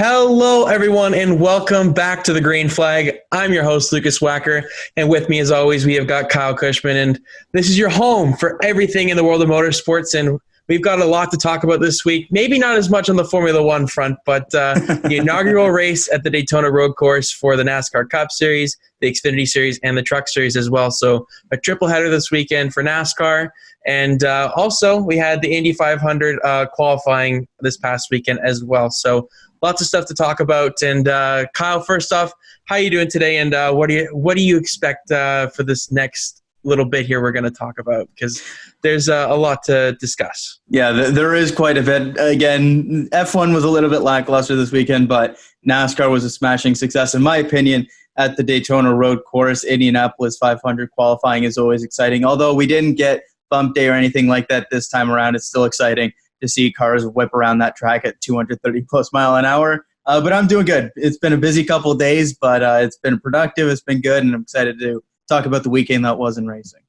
Hello, everyone, and welcome back to the Green Flag. I'm your host, Lukas Wacker, and with me, as always, we have got Kyle Cushman, and this is your home for everything in the world of motorsports, and we've got a lot to talk about this week. Maybe not as much on the Formula One front, but the inaugural race at the Daytona road course for the NASCAR Cup Series, the Xfinity Series, and the Truck Series as well. So a triple header this weekend for NASCAR. And also, we had the Indy 500 qualifying this past weekend as well. So lots of stuff to talk about. And Kyle, first off, how are you doing today? And what do you expect for this next little bit here we're going to talk about? Because there's a lot to discuss. Yeah, there is quite a bit. Again, F1 was a little bit lackluster this weekend, but NASCAR was a smashing success, in my opinion, at the Daytona road course. Indianapolis 500 qualifying is always exciting. Although we didn't get bump day or anything like that this time around, it's still exciting to see cars whip around that track at 230 plus mile an hour. But I'm doing good. It's been a busy couple of days, but it's been productive. It's been good, and I'm excited to talk about the weekend that was in racing.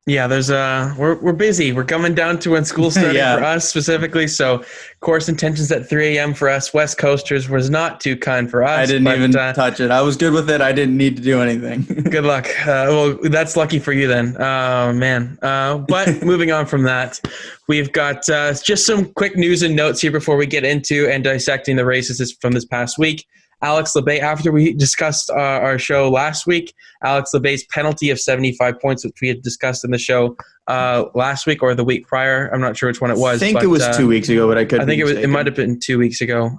Yeah, there's we're busy. We're coming down to when school started for us specifically. So course intentions at 3 a.m. for us West Coasters was not too kind for us. I didn't even touch it. I was good with it. I didn't need to do anything. Good luck. Well, that's lucky for you then. Oh, man. But moving on from that, we've got just some quick news and notes here before we get into and dissecting the races from this past week. Alex Labate, after we discussed our show last week, Alex Labate's penalty of 75 points, which we had discussed in the show last week or the week prior. I'm not sure which one it was. I think it was 2 weeks ago, but I think it might have been 2 weeks ago.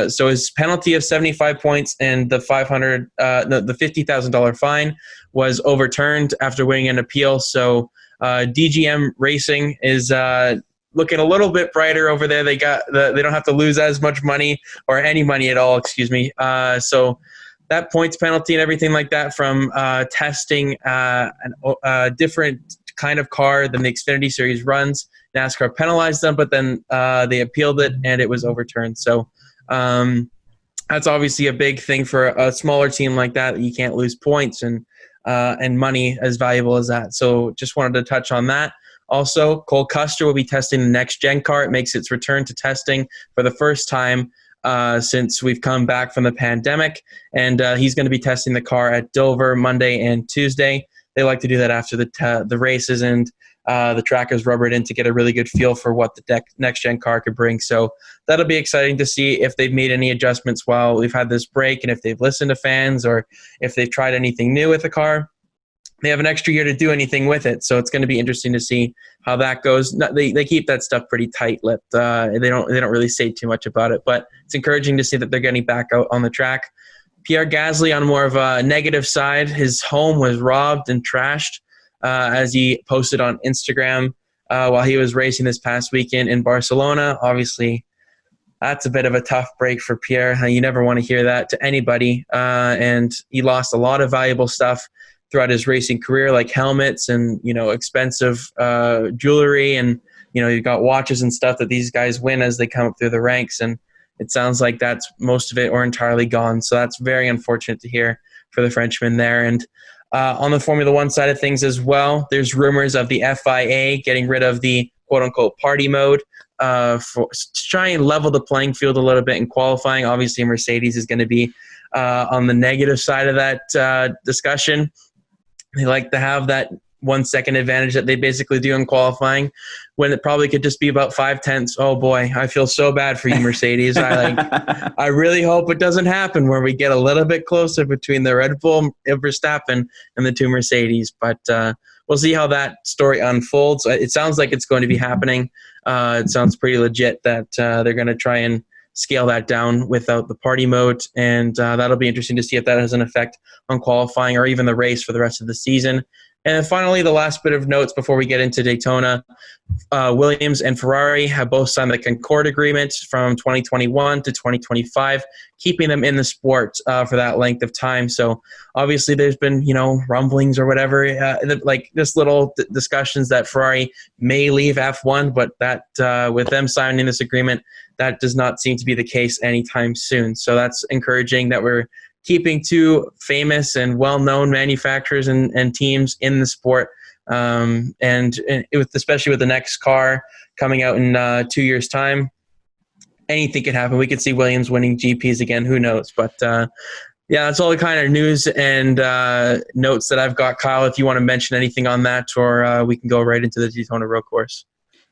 So his penalty of 75 points and the $50,000 fine was overturned after winning an appeal. So DGM Racing is looking a little bit brighter over there. They don't have to lose as much money or any money at all, excuse me. So that points penalty and everything like that from testing a different kind of car than the Xfinity Series runs. NASCAR penalized them, but then they appealed it and it was overturned. So that's obviously a big thing for a smaller team like that. You can't lose points and money as valuable as that. So just wanted to touch on that. Also, Cole Custer will be testing the next-gen car. It makes its return to testing for the first time since we've come back from the pandemic. And he's going to be testing the car at Dover Monday and Tuesday. They like to do that after the races and the trackers rubber it in to get a really good feel for what the next-gen car could bring. So that'll be exciting to see if they've made any adjustments while we've had this break and if they've listened to fans or if they've tried anything new with the car. They have an extra year to do anything with it, so it's going to be interesting to see how that goes. They keep that stuff pretty tight-lipped. They don't really say too much about it, but it's encouraging to see that they're getting back out on the track. Pierre Gasly, on more of a negative side, his home was robbed and trashed, as he posted on Instagram while he was racing this past weekend in Barcelona. Obviously, that's a bit of a tough break for Pierre. You never want to hear that to anybody, and he lost a lot of valuable stuff throughout his racing career, like helmets and, expensive jewelry. And, you've got watches and stuff that these guys win as they come up through the ranks. And it sounds like that's most of it or entirely gone. So that's very unfortunate to hear for the Frenchman there. And on the Formula One side of things as well, there's rumors of the FIA getting rid of the quote-unquote party mode to try and level the playing field a little bit in qualifying. Obviously, Mercedes is going to be on the negative side of that discussion. They like to have that 1 second advantage that they basically do in qualifying when it probably could just be about 5/10. Oh boy, I feel so bad for you, Mercedes. I really hope it doesn't happen where we get a little bit closer between the Red Bull Verstappen and the two Mercedes. But we'll see how that story unfolds. It sounds like it's going to be happening. It sounds pretty legit that they're going to try and scale that down without the party mode, and that'll be interesting to see if that has an effect on qualifying or even the race for the rest of the season. And then finally, the last bit of notes before we get into Daytona, Williams and Ferrari have both signed the Concord Agreement from 2021 to 2025, keeping them in the sport for that length of time. So obviously there's been, rumblings or whatever, like this little discussions that Ferrari may leave F1, but that with them signing this agreement, that does not seem to be the case anytime soon. So that's encouraging that we're keeping two famous and well-known manufacturers and teams in the sport. Especially with the next car coming out in 2 years' time, anything could happen. We could see Williams winning GPs again. Who knows? But yeah, that's all the kind of news and notes that I've got. Kyle, if you want to mention anything on that, or we can go right into the Daytona Road Course.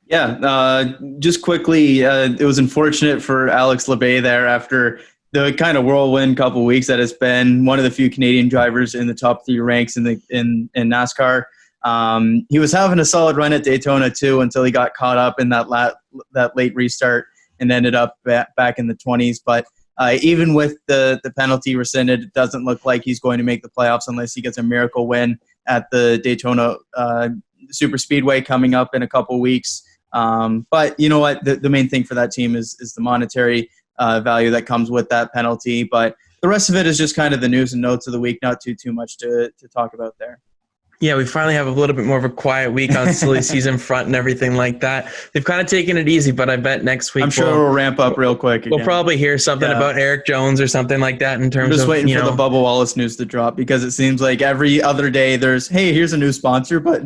Yeah, just quickly, it was unfortunate for Alex Labbe there after the kind of whirlwind couple of weeks that it's been. One of the few Canadian drivers in the top 3 ranks in NASCAR. He was having a solid run at Daytona too until he got caught up in that late restart and ended up back in the 20s. But even with the penalty rescinded, it doesn't look like he's going to make the playoffs unless he gets a miracle win at the Daytona Super Speedway coming up in a couple weeks. But you know what? The main thing for that team is the monetary value that comes with that penalty. But the rest of it is just kind of the news and notes of the week. Not too much to talk about there. Yeah, we finally have a little bit more of a quiet week on silly season front and everything like that. They've kind of taken it easy, but I bet next week I'm sure we'll ramp up real quick again. We'll probably hear something about Eric Jones or something like that in terms of, I'm just waiting for the Bubba Wallace news to drop, because it seems like every other day there's, hey, here's a new sponsor, but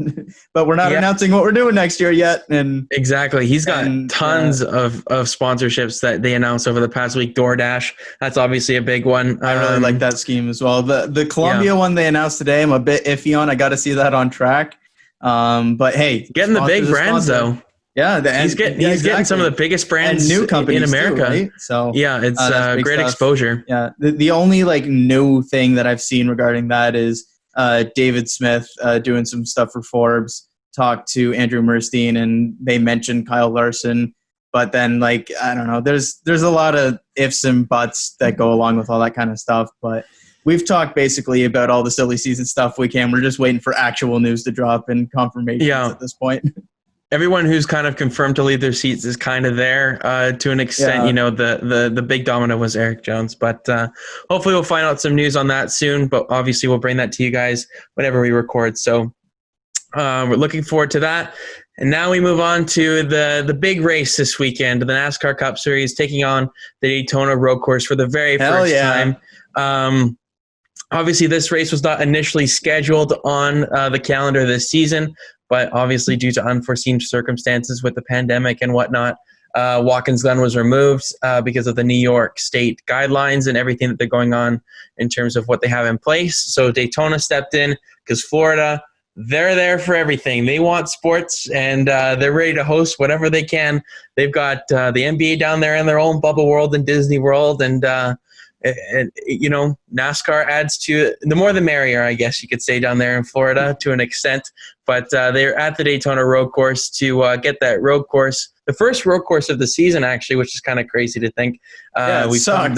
we're not announcing what we're doing next year yet. And exactly. He's got tons of sponsorships that they announced over the past week. DoorDash, that's obviously a big one. I really like that scheme as well. The Columbia one they announced today, I'm a bit iffy on. I got to see that on track. But hey, getting the big brands though. Yeah, he's getting some of the biggest brands and new companies in America. Too, right? So yeah, it's great stuff. Exposure. Yeah, the only new thing that I've seen regarding that is David Smith doing some stuff for Forbes, talked to Andrew Murstein, and they mentioned Kyle Larson. But then I don't know, there's a lot of ifs and buts that go along with all that kind of stuff. But we've talked basically about all the silly season stuff we can. We're just waiting for actual news to drop and confirmations at this point. Everyone who's kind of confirmed to leave their seats is kind of there to an extent. You know, the big domino was Eric Jones. But hopefully we'll find out some news on that soon. But obviously we'll bring that to you guys whenever we record. So we're looking forward to that. And now we move on to the big race this weekend, the NASCAR Cup Series, taking on the Daytona Road Course for the very first time. Obviously, this race was not initially scheduled on the calendar this season, but obviously due to unforeseen circumstances with the pandemic and whatnot, Watkins Glen was removed because of the New York State guidelines and everything that they're going on in terms of what they have in place. So Daytona stepped in because Florida, they're there for everything. They want sports, and they're ready to host whatever they can. They've got the NBA down there in their own bubble world and Disney World, and you know, NASCAR adds to the more the merrier, I guess you could say, down there in Florida to an extent. But they're at the Daytona Road Course to get that road course, the first road course of the season, actually, which is kind of crazy to think. We sucked.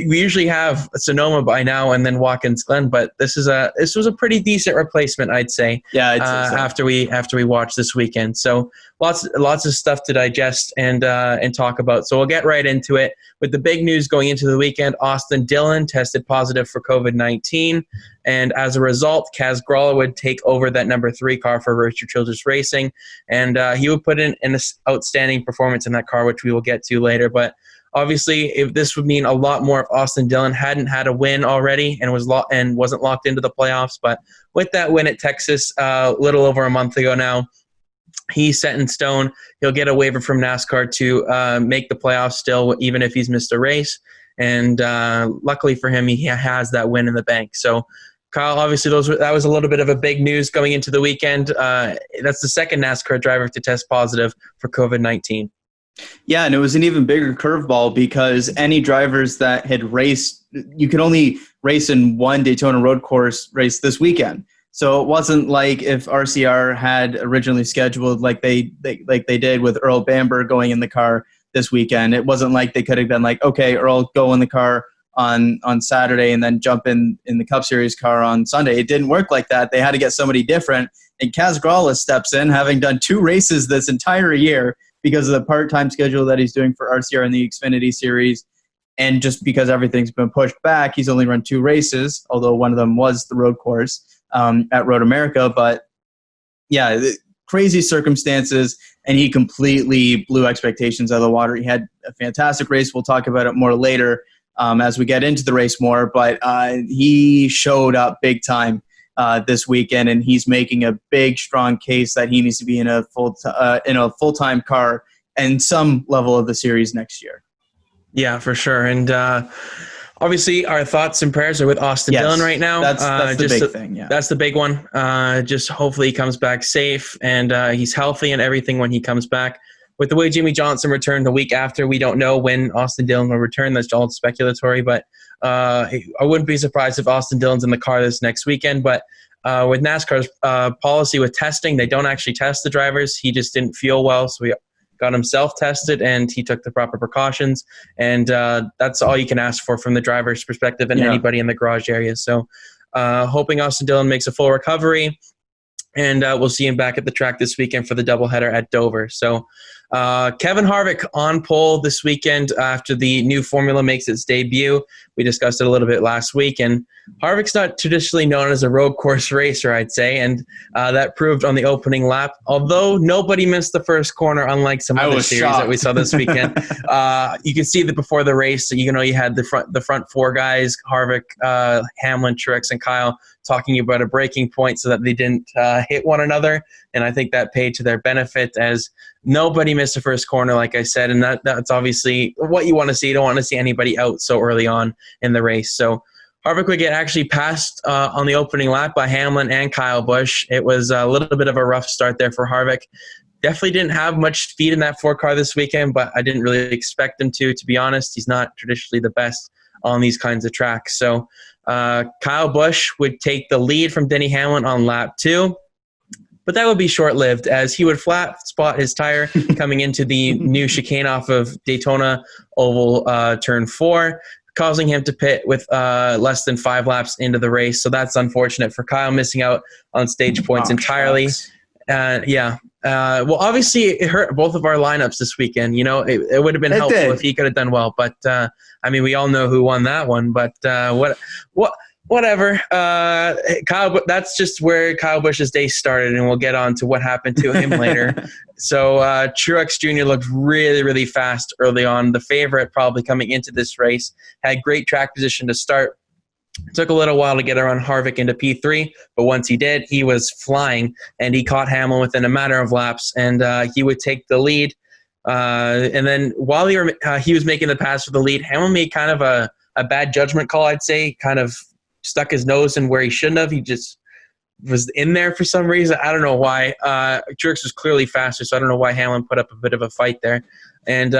We usually have Sonoma by now and then Watkins Glen, but this was a pretty decent replacement, I'd say. Yeah, I'd say so. After we watch this weekend, so lots of stuff to digest and talk about. So we'll get right into it with the big news going into the weekend. Austin Dillon tested positive for COVID-19, and as a result, Kaz Grala would take over that number 3 car for Richard Childress Racing, and he would put in an outstanding performance in that car, which we will get to later. But obviously, if this would mean a lot more if Austin Dillon hadn't had a win already and wasn't locked into the playoffs. But with that win at Texas a little over a month ago now, he's set in stone. He'll get a waiver from NASCAR to make the playoffs still, even if he's missed a race. And luckily for him, he has that win in the bank. So, Kyle, obviously that was a little bit of a big news going into the weekend. That's the second NASCAR driver to test positive for COVID-19. Yeah, and it was an even bigger curveball because any drivers that had raced, you could only race in one Daytona Road Course race this weekend. So it wasn't like if RCR had originally scheduled like they did with Earl Bamber going in the car this weekend. It wasn't like they could have been like, okay, Earl, go in the car on Saturday and then jump in the Cup Series car on Sunday. It didn't work like that. They had to get somebody different. And Kaz Grala steps in, having done 2 races this entire year because of the part-time schedule that he's doing for RCR in the Xfinity Series. And just because everything's been pushed back, he's only run 2 races, although one of them was the road course at Road America. But yeah, crazy circumstances, and he completely blew expectations out of the water. He had a fantastic race. We'll talk about it more later as we get into the race more, but he showed up big time this weekend, and he's making a big, strong case that he needs to be in a full-time car and some level of the series next year. Yeah, for sure. And obviously, our thoughts and prayers are with Austin Dillon right now. That's the big thing. Yeah, that's the big one. Just hopefully he comes back safe and he's healthy and everything when he comes back. With the way Jimmy Johnson returned the week after, we don't know when Austin Dillon will return. That's all speculatory, but I wouldn't be surprised if Austin Dillon's in the car this next weekend. But with NASCAR's policy with testing, they don't actually test the drivers. He just didn't feel well, so we got himself tested, and he took the proper precautions. And that's all you can ask for from the driver's perspective and anybody in the garage area. So hoping Austin Dillon makes a full recovery, and we'll see him back at the track this weekend for the doubleheader at Dover. So Kevin Harvick on pole this weekend after the new formula makes its debut. We discussed it a little bit last week, and Harvick's not traditionally known as a road course racer, I'd say, and that proved on the opening lap. Although nobody missed the first corner, unlike some other series that we saw this weekend. You can see that before the race, you had the front four guys, Harvick, Hamlin, Truex, and Kyle, talking about a breaking point so that they didn't hit one another, and I think that paid to their benefit as nobody missed the first corner, like I said, and that's obviously what you want to see. You don't want to see anybody out so early on in the race. So Harvick would get actually passed on the opening lap by Hamlin and Kyle Busch. It was a little bit of a rough start there for Harvick. Definitely didn't have much speed in that 4-car this weekend, but I didn't really expect him to be honest. He's not traditionally the best on these kinds of tracks. So Kyle Busch would take the lead from Denny Hamlin on lap 2. But that would be short-lived as he would flat spot his tire coming into the new chicane off of Daytona Oval Turn 4, causing him to pit with less than 5 laps into the race. So that's unfortunate for Kyle, missing out on stage points entirely. Well, obviously it hurt both of our lineups this weekend. It would have been helpful if he could have done well. But, we all know who won that one. But whatever. That's just where Kyle Busch's day started, and we'll get on to what happened to him later. So Truex Jr. looked really, really fast early on. The favorite probably coming into this race. Had great track position to start. It took a little while to get around Harvick into P3, but once he did, he was flying, and he caught Hamlin within a matter of laps, and he would take the lead. And then while he was making the pass for the lead, Hamlin made kind of a bad judgment call, I'd say, kind of stuck his nose in where he shouldn't have. He just was in there for some reason. I don't know why. Truex was clearly faster, so I don't know why Hamlin put up a bit of a fight there. And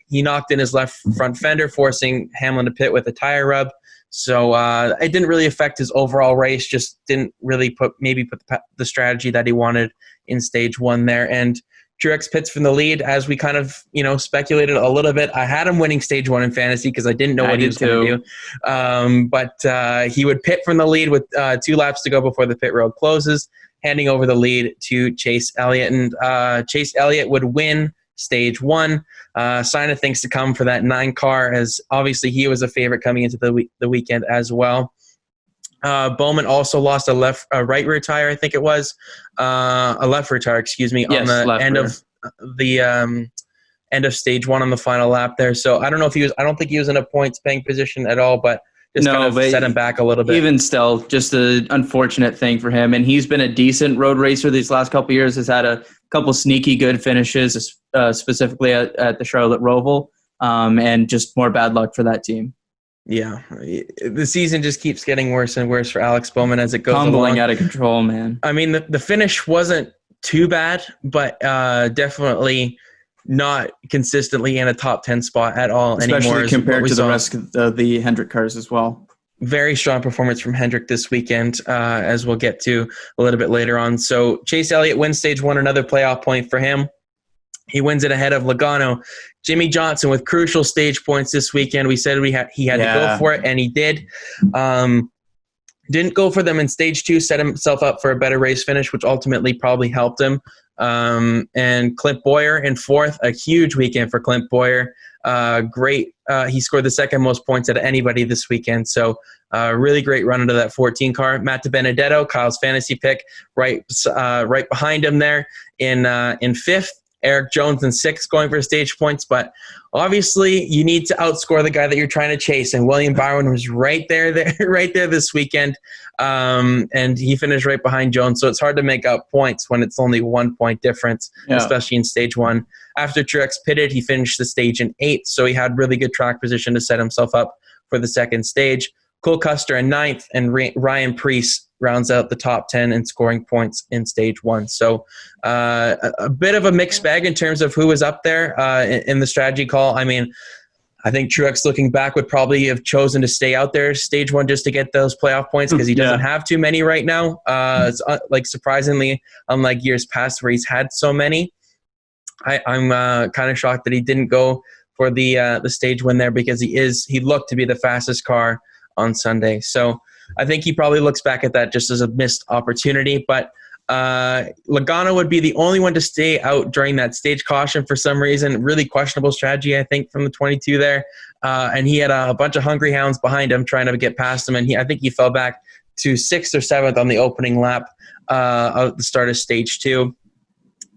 he knocked in his left front fender, forcing Hamlin to pit with a tire rub. So it didn't really affect his overall race, just didn't really put the strategy that he wanted in stage 1 there. And Truex pits from the lead, as we kind of, speculated a little bit. I had him winning stage 1 in fantasy because I didn't know what he was going to do. But he would pit from the lead with 2 laps to go before the pit road closes, handing over the lead to Chase Elliott. And Chase Elliott would win stage 1. Sign of things to come for that 9-car, as obviously he was a favorite coming into the weekend as well. Bowman also lost a right rear tire, I think it was. A left rear tire, excuse me, on the end of stage 1 on the final lap there. So I don't know if I don't think he was in a points paying position at all, but set him back a little bit. Even still, just an unfortunate thing for him. And he's been a decent road racer these last couple of years, has had a couple sneaky good finishes, specifically at the Charlotte Roval, and just more bad luck for that team. Yeah, the season just keeps getting worse and worse for Alex Bowman as it goes Tumbling out of control, man. The finish wasn't too bad, but definitely not consistently in a top 10 spot at all anymore. Especially compared to the rest of the Hendrick cars as well. Very strong performance from Hendrick this weekend, as we'll get to a little bit later on. So Chase Elliott wins stage 1, another playoff point for him. He wins it ahead of Logano. Jimmy Johnson with crucial stage points this weekend. We said he had to go for it, and he did. Didn't go for them in stage 2, set himself up for a better race finish, which ultimately probably helped him. And Clint Bowyer in 4th, a huge weekend for Clint Bowyer. Great. He scored the second most points out of anybody this weekend. So really great run into that 14 car. Matt DiBenedetto, Kyle's fantasy pick, right behind him there in 5th. Eric Jones in 6th going for stage points, but obviously you need to outscore the guy that you're trying to chase, and William Byron was right there this weekend, and he finished right behind Jones, so it's hard to make up points when it's only 1 point difference, especially in stage 1. After Truex pitted, he finished the stage in 8th, so he had really good track position to set himself up for the second stage. Cole Custer in 9th, and Ryan Prix rounds out the top 10 in scoring points in stage 1. So a bit of a mixed bag in terms of who was up there in the strategy call. I mean, I think Truex, looking back, would probably have chosen to stay out there stage 1 just to get those playoff points because he doesn't have too many right now. It's surprisingly, unlike years past where he's had so many. I'm kind of shocked that he didn't go for the stage win there because he looked to be the fastest car on Sunday. So I think he probably looks back at that just as a missed opportunity. But Logano would be the only one to stay out during that stage caution for some reason. Really questionable strategy, I think, from the 22 there. And he had a bunch of hungry hounds behind him trying to get past him. And I think he fell back to 6th or 7th on the opening lap of the start of stage 2.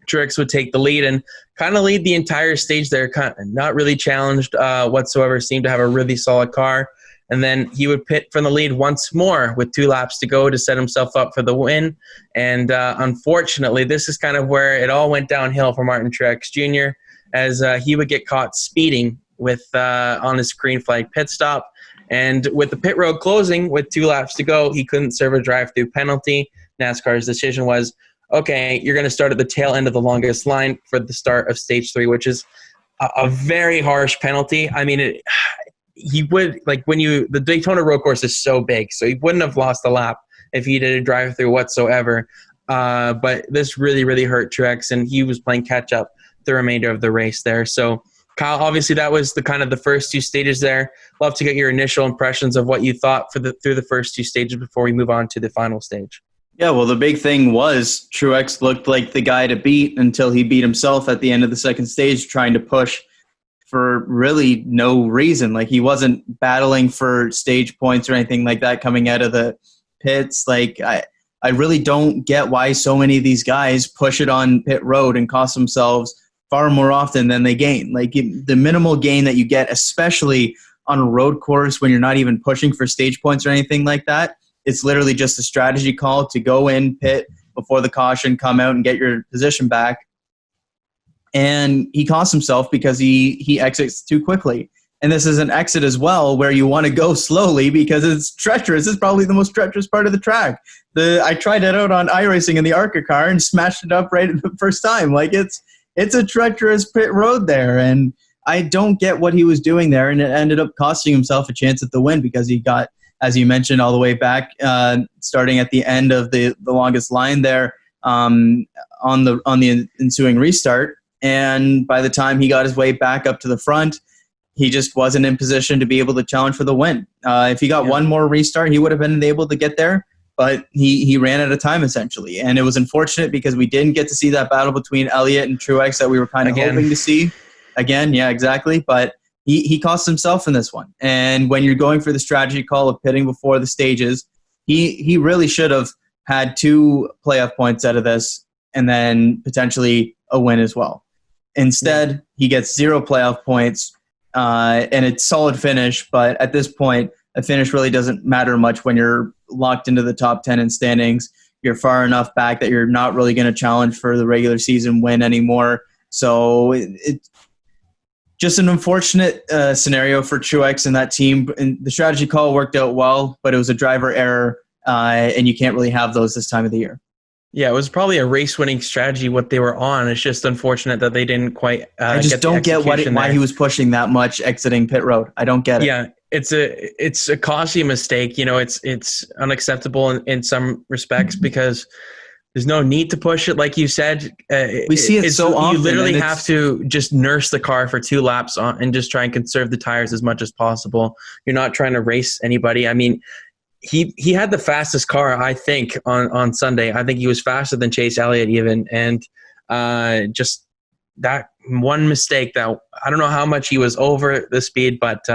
Truex would take the lead and kind of lead the entire stage there, not really challenged whatsoever, seemed to have a really solid car. And then he would pit from the lead once more with 2 laps to go to set himself up for the win. And unfortunately, this is kind of where it all went downhill for Martin Truex Jr. as he would get caught speeding with on his green flag pit stop. And with the pit road closing with 2 laps to go, he couldn't serve a drive-through penalty. NASCAR's decision was, okay, you're going to start at the tail end of the longest line for the start of stage 3, which is a very harsh penalty. I mean, he would, the Daytona road course is so big, so he wouldn't have lost a lap if he did a drive-through whatsoever. But this really, really hurt Truex, and he was playing catch-up the remainder of the race there. So, Kyle, obviously that was the first 2 stages there. Love to get your initial impressions of what you thought through the first 2 stages before we move on to the final stage. Yeah, well, the big thing was Truex looked like the guy to beat until he beat himself at the end of the second stage, trying to push for really no reason. Like, he wasn't battling for stage points or anything like that coming out of the pits. Like, I really don't get why so many of these guys push it on pit road and cost themselves far more often than they gain. Like, the minimal gain that you get, especially on a road course when you're not even pushing for stage points or anything like that, it's literally just a strategy call to go in, pit before the caution, come out and get your position back. And he cost himself because he exits too quickly. And this is an exit as well where you want to go slowly because it's treacherous. It's probably the most treacherous part of the track. I tried it out on iRacing in the ARCA car and smashed it up right the first time. Like, it's a treacherous pit road there. And I don't get what he was doing there. And it ended up costing himself a chance at the win because he got, as you mentioned, all the way back, starting at the end of the longest line there on the ensuing restart. And by the time he got his way back up to the front, he just wasn't in position to be able to challenge for the win. If he got one more restart, he would have been able to get there, but he ran out of time essentially. And it was unfortunate because we didn't get to see that battle between Elliott and Truex that we were kind of hoping to see. Again, yeah, exactly. But he cost himself in this one. And when you're going for the strategy call of pitting before the stages, he really should have had 2 playoff points out of this and then potentially a win as well. Instead, he gets 0 playoff points, and it's solid finish. But at this point, a finish really doesn't matter much when you're locked into the top 10 in standings. You're far enough back that you're not really going to challenge for the regular season win anymore. So it's just an unfortunate scenario for Truex and that team. And the strategy call worked out well, but it was a driver error, and you can't really have those this time of the year. Yeah, it was probably a race-winning strategy what they were on. It's just unfortunate that they didn't quite I just don't get why he was pushing that much exiting pit road. I don't get it. Yeah, it's a costly mistake. You know, it's unacceptable in some respects because there's no need to push it, like you said. We see it so often. You literally have to just nurse the car for 2 laps and just try and conserve the tires as much as possible. You're not trying to race anybody. I mean, he had the fastest car, I think, on Sunday. I think he was faster than Chase Elliott even. And just that one mistake that I don't know how much he was over the speed, but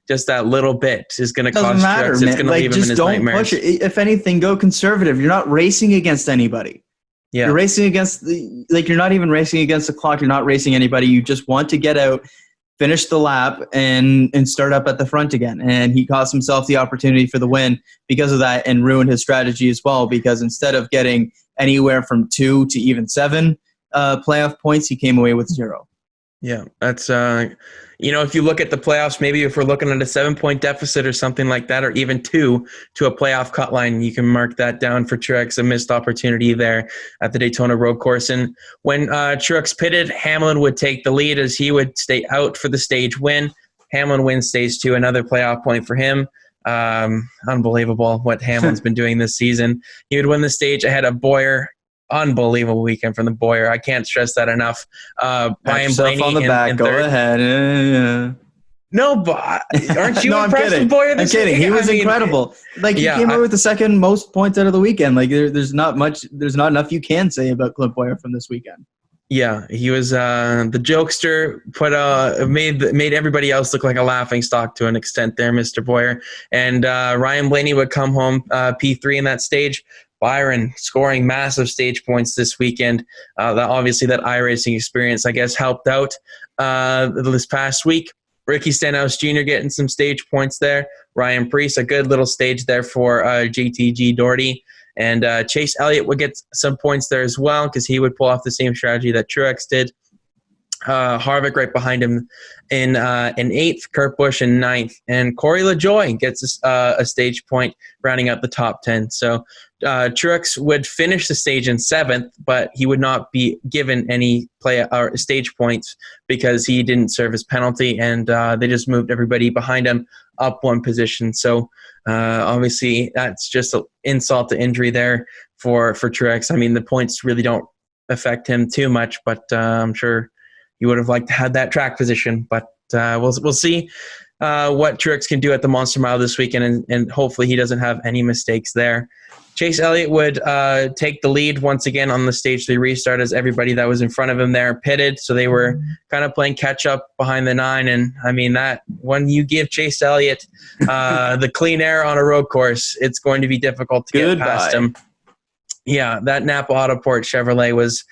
just that little bit is going to cause stress. It's going to leave him in his nightmares. Just don't push it. If anything, go conservative. You're not racing against anybody. Yeah. You're racing against you're not even racing against the clock. You're not racing anybody. You just want to get out, finish the lap, and start up at the front again. And he cost himself the opportunity for the win because of that and ruined his strategy as well, because instead of getting anywhere from 2 to even 7 playoff points, he came away with 0. Yeah, that's, if you look at the playoffs, maybe if we're looking at a 7-point deficit or something like that, or even 2 to a playoff cut line, you can mark that down for Truex, a missed opportunity there at the Daytona road course. And when Truex pitted, Hamlin would take the lead as he would stay out for the stage win. Hamlin wins stage 2, another playoff point for him. Unbelievable what Hamlin's been doing this season. He would win the stage ahead of Bowyer. Unbelievable weekend from the Bowyer. I can't stress that enough. Brian Blaney on the back. Go third. Ahead. Yeah. No, but aren't you no, impressed with Bowyer this I'm kidding. week? He was incredible. He came out with the second most points out of the weekend. There's not enough you can say about Clint Bowyer from this weekend. Yeah, he was the jokester, made everybody else look like a laughing stock to an extent there, Mr. Bowyer. And Ryan Blaney would come home P3 in that stage. Byron scoring massive stage points this weekend. Obviously, that iRacing experience, I guess, helped out this past week. Ricky Stenhouse Jr. getting some stage points there. Ryan Prix, a good little stage there for GTG Doherty. And Chase Elliott would get some points there as well because he would pull off the same strategy that Truex did. Harvick right behind him in 8th, Kurt Busch in 9th, and Corey LaJoie gets a stage point rounding out the top 10. So Truex would finish the stage in 7th, but he would not be given any stage points because he didn't serve his penalty, and they just moved everybody behind him up 1 position. So obviously that's just an insult to injury there for Truex. I mean, the points really don't affect him too much, but I'm sure you would have liked to have that track position, but we'll see what Truex can do at the Monster Mile this weekend, and hopefully he doesn't have any mistakes there. Chase Elliott would take the lead once again on the Stage 3 restart as everybody that was in front of him there pitted, so they were kind of playing catch-up behind the 9, and I mean that when you give Chase Elliott the clean air on a road course, it's going to be difficult to get past him. Yeah, that Napa Autoport Chevrolet was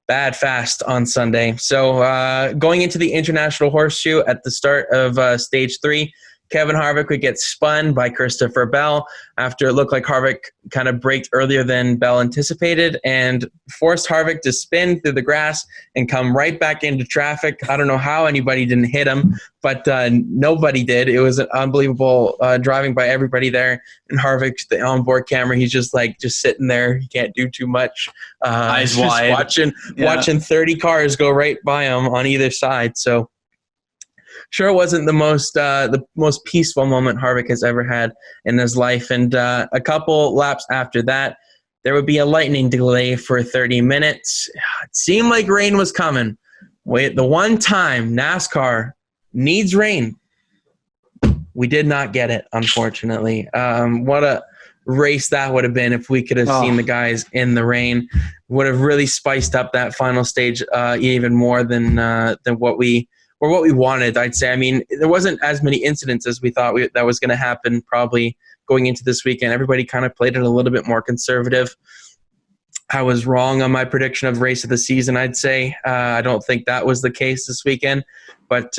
bad fast on Sunday. So going into the International Horseshoe at the start of Stage 3, Kevin Harvick would get spun by Christopher Bell after it looked like Harvick kind of braked earlier than Bell anticipated and forced Harvick to spin through the grass and come right back into traffic. I don't know how anybody didn't hit him, but nobody did. It was an unbelievable driving by everybody there. And Harvick, the onboard camera, he's just sitting there. He can't do too much. Eyes wide. Watching 30 cars go right by him on either side. So sure, it wasn't the most peaceful moment Harvick has ever had in his life. And a couple laps after that, there would be a lightning delay for 30 minutes. It seemed like rain was coming. Wait, the one time NASCAR needs rain, we did not get it, unfortunately. What a race that would have been if we could have seen the guys in the rain. Would have really spiced up that final stage even more than what we wanted, I'd say. I mean, there wasn't as many incidents as we thought that was going to happen probably going into this weekend. Everybody kind of played it a little bit more conservative. I was wrong on my prediction of race of the season, I'd say. I don't think that was the case this weekend. But,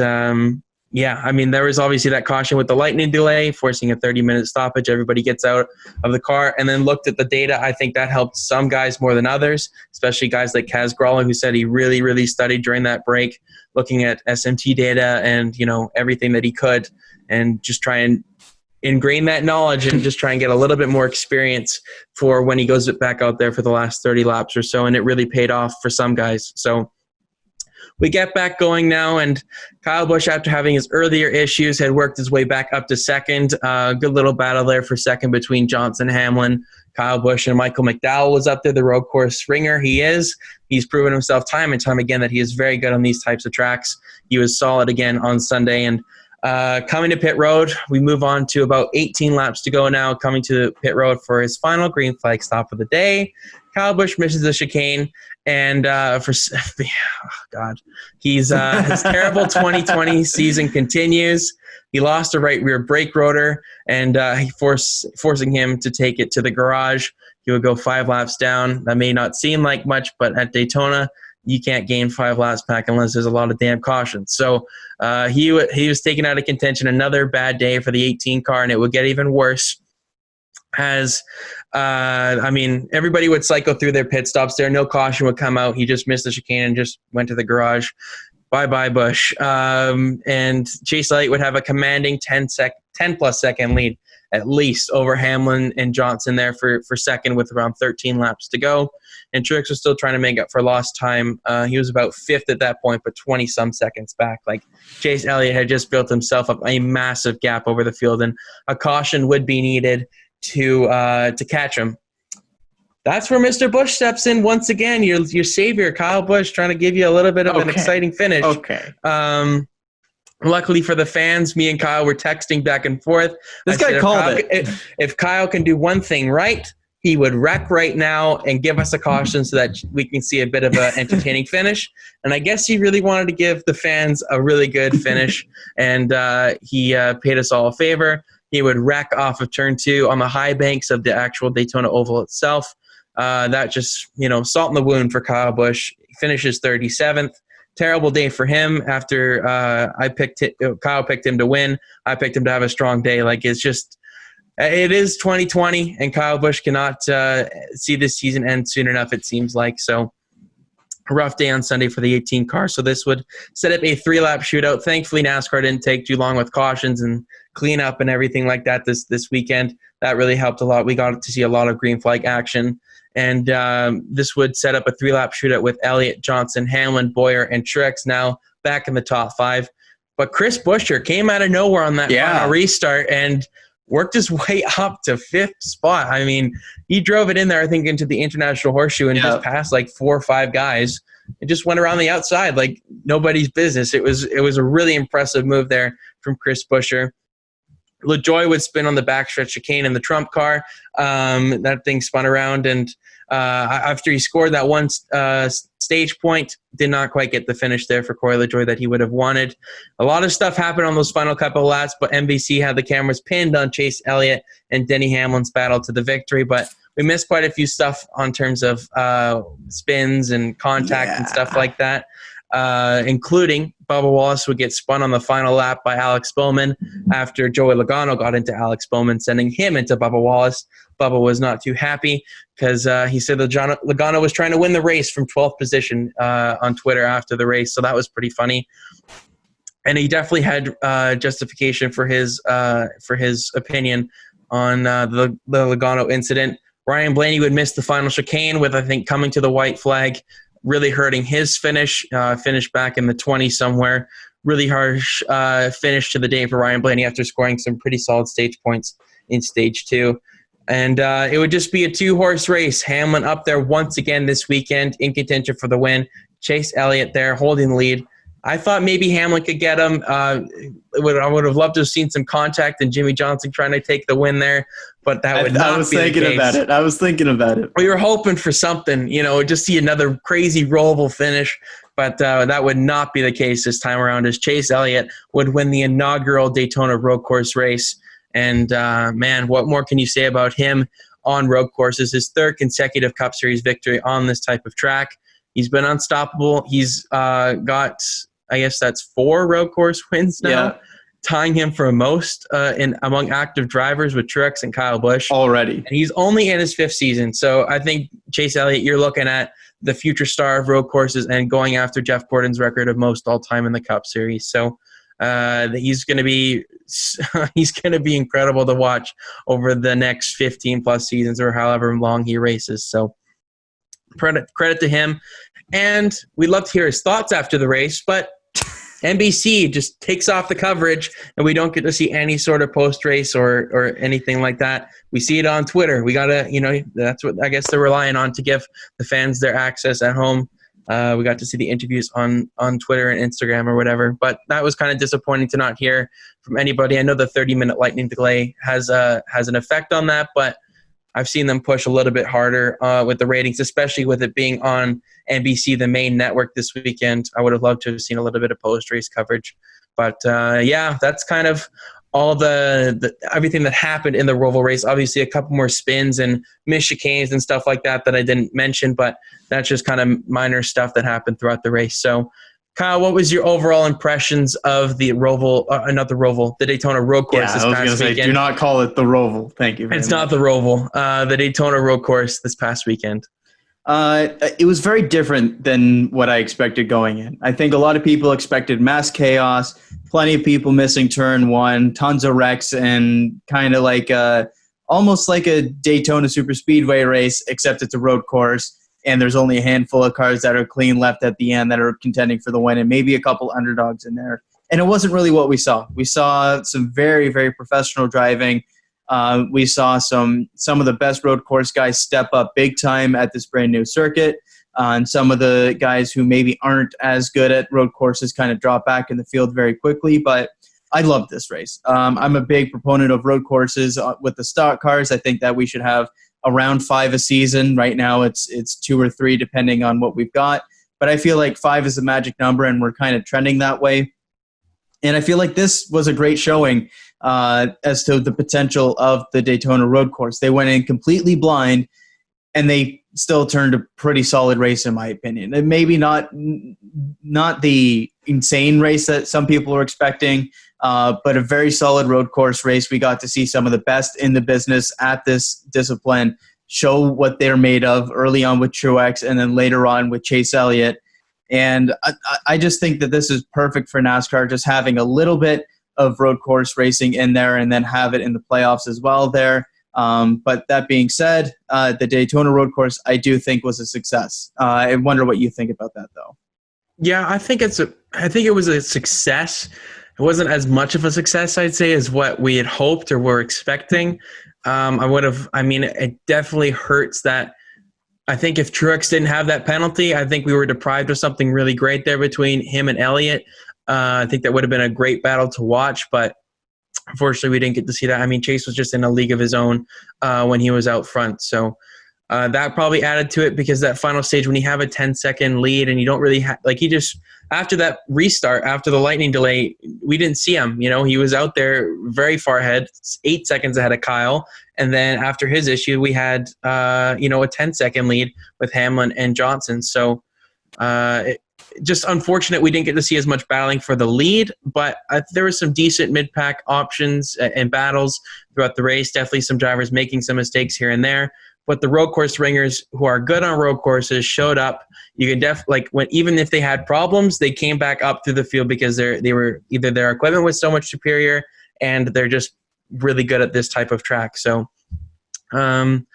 yeah, I mean, there was obviously that caution with the lightning delay, forcing a 30-minute stoppage. Everybody gets out of the car and then looked at the data. I think that helped some guys more than others, especially guys like Kaz Gralla, who said he really, really studied during that break, looking at SMT data and, everything that he could, and just try and ingrain that knowledge and just try and get a little bit more experience for when he goes back out there for the last 30 laps or so. And it really paid off for some guys. So we get back going now, and Kyle Busch, after having his earlier issues, had worked his way back up to second. Good little battle there for second between Johnson, Hamlin, Kyle Busch, and Michael McDowell was up there, the road course ringer he is. He's proven himself time and time again that he is very good on these types of tracks. He was solid again on Sunday. And coming to pit road, we move on to about 18 laps to go now, coming to pit road for his final green flag stop of the day. Kyle Busch misses the chicane, and his terrible 2020 season continues. He lost a right rear brake rotor, and forcing him to take it to the garage. he would go 5 laps down. That may not seem like much, but at Daytona, you can't gain 5 laps back unless there's a lot of damn cautions. So he was taken out of contention. Another bad day for the 18 car, and it would get even worse. Everybody would cycle through their pit stops there. No caution would come out. He just missed the chicane and just went to the garage. Bye-bye, Busch. And Chase Elliott would have a commanding 10-plus second lead, at least, over Hamlin and Johnson there for second with around 13 laps to go. And Truex was still trying to make up for lost time. He was about 5th at that point, but 20-some seconds back. Like, Chase Elliott had just built himself up a massive gap over the field, and a caution would be needed to catch him. That's where Mr. Busch steps in once again. Your savior, Kyle Busch, trying to give you a little bit of an exciting finish. Okay. Luckily for the fans, me and Kyle were texting back and forth. This guy called it. If Kyle can do one thing right, he would wreck right now and give us a caution so that we can see a bit of an entertaining finish. And I guess he really wanted to give the fans a really good finish, and he paid us all a favor. He would wreck off of turn 2 on the high banks of the actual Daytona Oval itself. That just, salt in the wound for Kyle Busch. He finishes 37th. Terrible day for him after Kyle picked him to win. I picked him to have a strong day. Like, it is 2020, and Kyle Busch cannot see this season end soon enough, it seems like. So, a rough day on Sunday for the 18 car. So this would set up a 3-lap shootout. Thankfully, NASCAR didn't take too long with cautions and clean up and everything like that this weekend. That really helped a lot. We got to see a lot of green flag action. And this would set up a 3-lap shootout with Elliott, Johnson, Hamlin, Boyer, and Truex now back in the top 5. But Chris Buescher came out of nowhere on that final restart and worked his way up to 5th spot. I mean, he drove it in there, I think, into the International Horseshoe and just passed like 4 or 5 guys. It just went around the outside like nobody's business. It was a really impressive move there from Chris Buescher. LaJoie would spin on the backstretch chicane in the Trump car. That thing spun around, and after he scored that one stage point, did not quite get the finish there for Corey LaJoie that he would have wanted. A lot of stuff happened on those final couple of laps, but NBC had the cameras pinned on Chase Elliott and Denny Hamlin's battle to the victory. But we missed quite a few stuff on terms of spins and contact and stuff like that, including Bubba Wallace would get spun on the final lap by Alex Bowman after Joey Logano got into Alex Bowman, sending him into Bubba Wallace. Bubba was not too happy because he said that Logano was trying to win the race from 12th position on Twitter after the race, so that was pretty funny. And he definitely had justification for his opinion on the Logano incident. Ryan Blaney would miss the final chicane with, I think, coming to the white flag, really hurting his finish. Finished back in the 20s somewhere. Really harsh finish to the day for Ryan Blaney after scoring some pretty solid stage points in stage 2. And it would just be a 2-horse race. Hamlin up there once again this weekend in contention for the win. Chase Elliott there holding the lead. I thought maybe Hamlin could get him. I would have loved to have seen some contact and Jimmy Johnson trying to take the win there, but that would not be the case. I was thinking about it. We were hoping for something, just see another crazy rollable finish, but that would not be the case this time around, as Chase Elliott would win the inaugural Daytona road course race. And, man, what more can you say about him on road courses? His 3rd consecutive Cup Series victory on this type of track. He's been unstoppable. He's got, I guess that's 4 road course wins now, tying him for most among active drivers with Truex and Kyle Busch. Already. And he's only in his 5th season. So I think, Chase Elliott, you're looking at the future star of road courses and going after Jeff Gordon's record of most all-time in the Cup Series. So he's going to be incredible to watch over the next 15 plus seasons or however long he races. So credit to him, and we'd love to hear his thoughts after the race, but NBC just takes off the coverage and we don't get to see any sort of post-race or anything like that. We see it on Twitter. We gotta, that's what I guess they're relying on to give the fans their access at home. We got to see the interviews on Twitter and Instagram or whatever, but that was kind of disappointing to not hear from anybody. I know the 30-minute lightning delay has an effect on that, but I've seen them push a little bit harder with the ratings, especially with it being on NBC, the main network this weekend. I would have loved to have seen a little bit of post-race coverage. But, that's kind of all the everything that happened in the Roval race. Obviously, a couple more spins and missed chicanes and stuff like that I didn't mention, but that's just kind of minor stuff that happened throughout the race. So, Kyle, what was your overall impressions of the Roval, not the Roval, the Daytona Road Course this past weekend? I was going to say, do not call it the Roval. Thank you very much. It's not the Roval, the Daytona Road Course this past weekend. It was very different than what I expected going in. I think a lot of people expected mass chaos, plenty of people missing turn one, tons of wrecks, and kind of like almost like a Daytona Super Speedway race, except it's a road course. And there's only a handful of cars that are clean left at the end that are contending for the win, and maybe a couple underdogs in there. And it wasn't really what we saw. We saw some very, very professional driving. We saw some of the best road course guys step up big time at this brand new circuit. And some of the guys who maybe aren't as good at road courses kind of drop back in the field very quickly. But I love this race. I'm a big proponent of road courses with the stock cars. I think that we should have around 5 a season. Right now it's 2 or 3 depending on what we've got. But I feel like 5 is the magic number, and we're kind of trending that way. And I feel like this was a great showing as to the potential of the Daytona Road Course. They went in completely blind, and they still turned a pretty solid race, in my opinion. And maybe not the insane race that some people were expecting, but a very solid road course race. We got to see some of the best in the business at this discipline show what they're made of early on with Truex and then later on with Chase Elliott. And I just think that this is perfect for NASCAR, just having a little bit of road course racing in there and then have it in the playoffs as well there. But that being said, the Daytona Road Course, I do think was a success. I wonder what you think about that, though. Yeah, I think it was a success. It wasn't as much of a success, I'd say, as what we had hoped or were expecting. It definitely hurts that. I think if Truex didn't have that penalty, I think we were deprived of something really great there between him and Elliott. I think that would have been a great battle to watch, but unfortunately we didn't get to see that. I mean, Chase was just in a league of his own when he was out front. So that probably added to it, because that final stage, when you have a 10-second lead and you don't really after that restart, after the lightning delay, we didn't see him. He was out there very far ahead, 8 seconds ahead of Kyle. And then after his issue, we had, a 10-second lead with Hamlin and Johnson. So just unfortunate we didn't get to see as much battling for the lead, but there were some decent mid-pack options and battles throughout the race. Definitely some drivers making some mistakes here and there. But the road course ringers who are good on road courses showed up. You can even if they had problems, they came back up through the field because they were either their equipment was so much superior and they're just really good at this type of track. So, I'm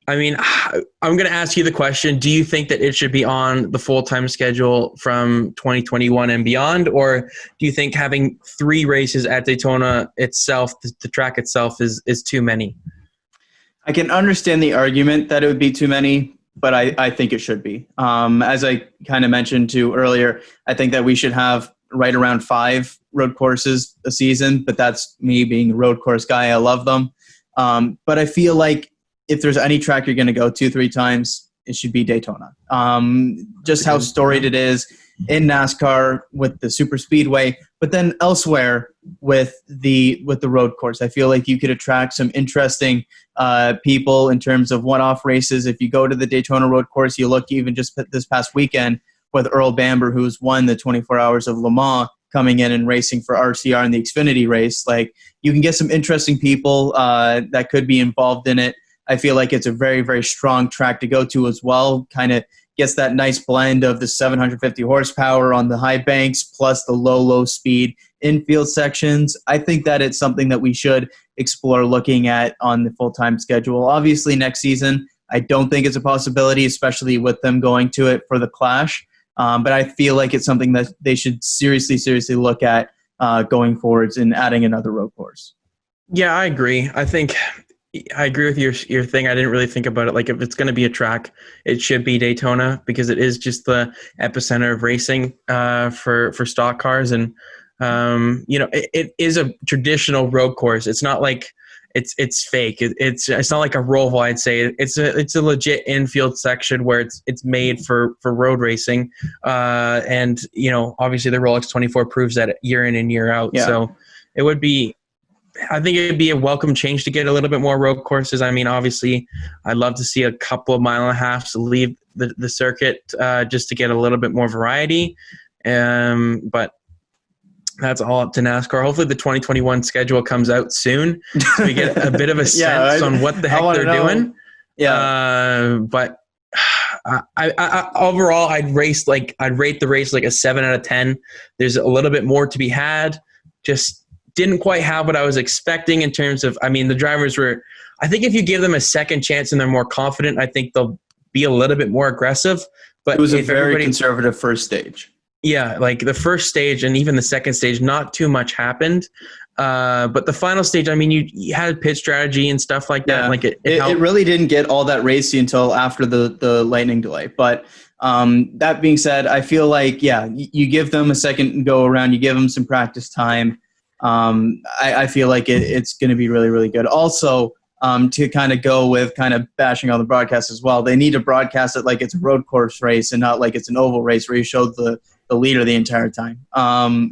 going to ask you the question: do you think that it should be on the full-time schedule from 2021 and beyond, or do you think having 3 races at Daytona itself, the track itself, is too many? I can understand the argument that it would be too many, but I think it should be. As I kind of mentioned to earlier, I think that we should have right around 5 road courses a season, but that's me being a road course guy. I love them. But I feel like if there's any track you're going to go 2-3 times, it should be Daytona. Just how storied it is in NASCAR with the super speedway, but then elsewhere with the road course. I feel like you could attract some interesting people in terms of one-off races. If you go to the Daytona road course, you look even just this past weekend with Earl Bamber, who's won the 24 Hours of Le Mans, coming in and racing for RCR in the Xfinity race. Like, you can get some interesting people that could be involved in it. I feel like it's a very, very strong track to go to as well. Kind of gets that nice blend of the 750 horsepower on the high banks plus the low speed infield sections. I think that it's something that we should explore looking at on the full-time schedule. Obviously, next season, I don't think it's a possibility, especially with them going to it for the Clash. But I feel like it's something that they should seriously look at going forwards and adding another road course. Yeah, I agree. I agree with your thing. I didn't really think about it. Like, if it's going to be a track, it should be Daytona, because it is just the epicenter of racing for stock cars. And, it is a traditional road course. It's not like it's fake. It's not like a Roval, I'd say. It's a legit infield section where it's made for road racing. And, obviously the Rolex 24 proves that year in and year out. Yeah. So it would be I think it'd be a welcome change to get a little bit more road courses. I mean, obviously, I'd love to see a couple of mile and a halves leave the circuit just to get a little bit more variety. But that's all up to NASCAR. Hopefully, the 2021 schedule comes out soon, so we get a bit of a sense on what the heck they're doing. Yeah, but I overall, I'd rate the race like a 7 out of 10. There's a little bit more to be had. Just didn't quite have what I was expecting in terms of, I mean, the drivers were, I think if you give them a second chance and they're more confident, I think they'll be a little bit more aggressive. But it was a very conservative first stage. Yeah, like the first stage and even the second stage, not too much happened. But the final stage, I mean, you had pit strategy and stuff like that. Yeah. Like it really didn't get all that racy until after the lightning delay. But that being said, I feel like, you give them a second go around, you give them some practice time. I feel like it's going to be really, really good. Also, to kind of go with kind of bashing on the broadcast as well, they need to broadcast it like it's a road course race and not like it's an oval race where you showed the leader the entire time.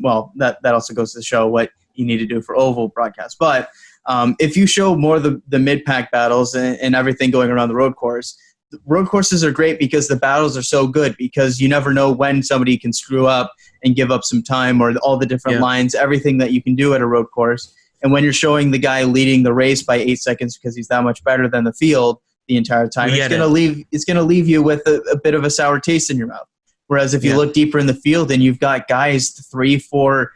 Well, that also goes to show what you need to do for oval broadcast. But if you show more of the mid-pack battles and everything going around the road course, road courses are great because the battles are so good because you never know when somebody can screw up and give up some time or all the different lines, everything that you can do at a road course. And when you're showing the guy leading the race by 8 seconds because he's that much better than the field the entire time, it's going to leave you with a bit of a sour taste in your mouth. Whereas if you look deeper in the field and you've got guys 3, 4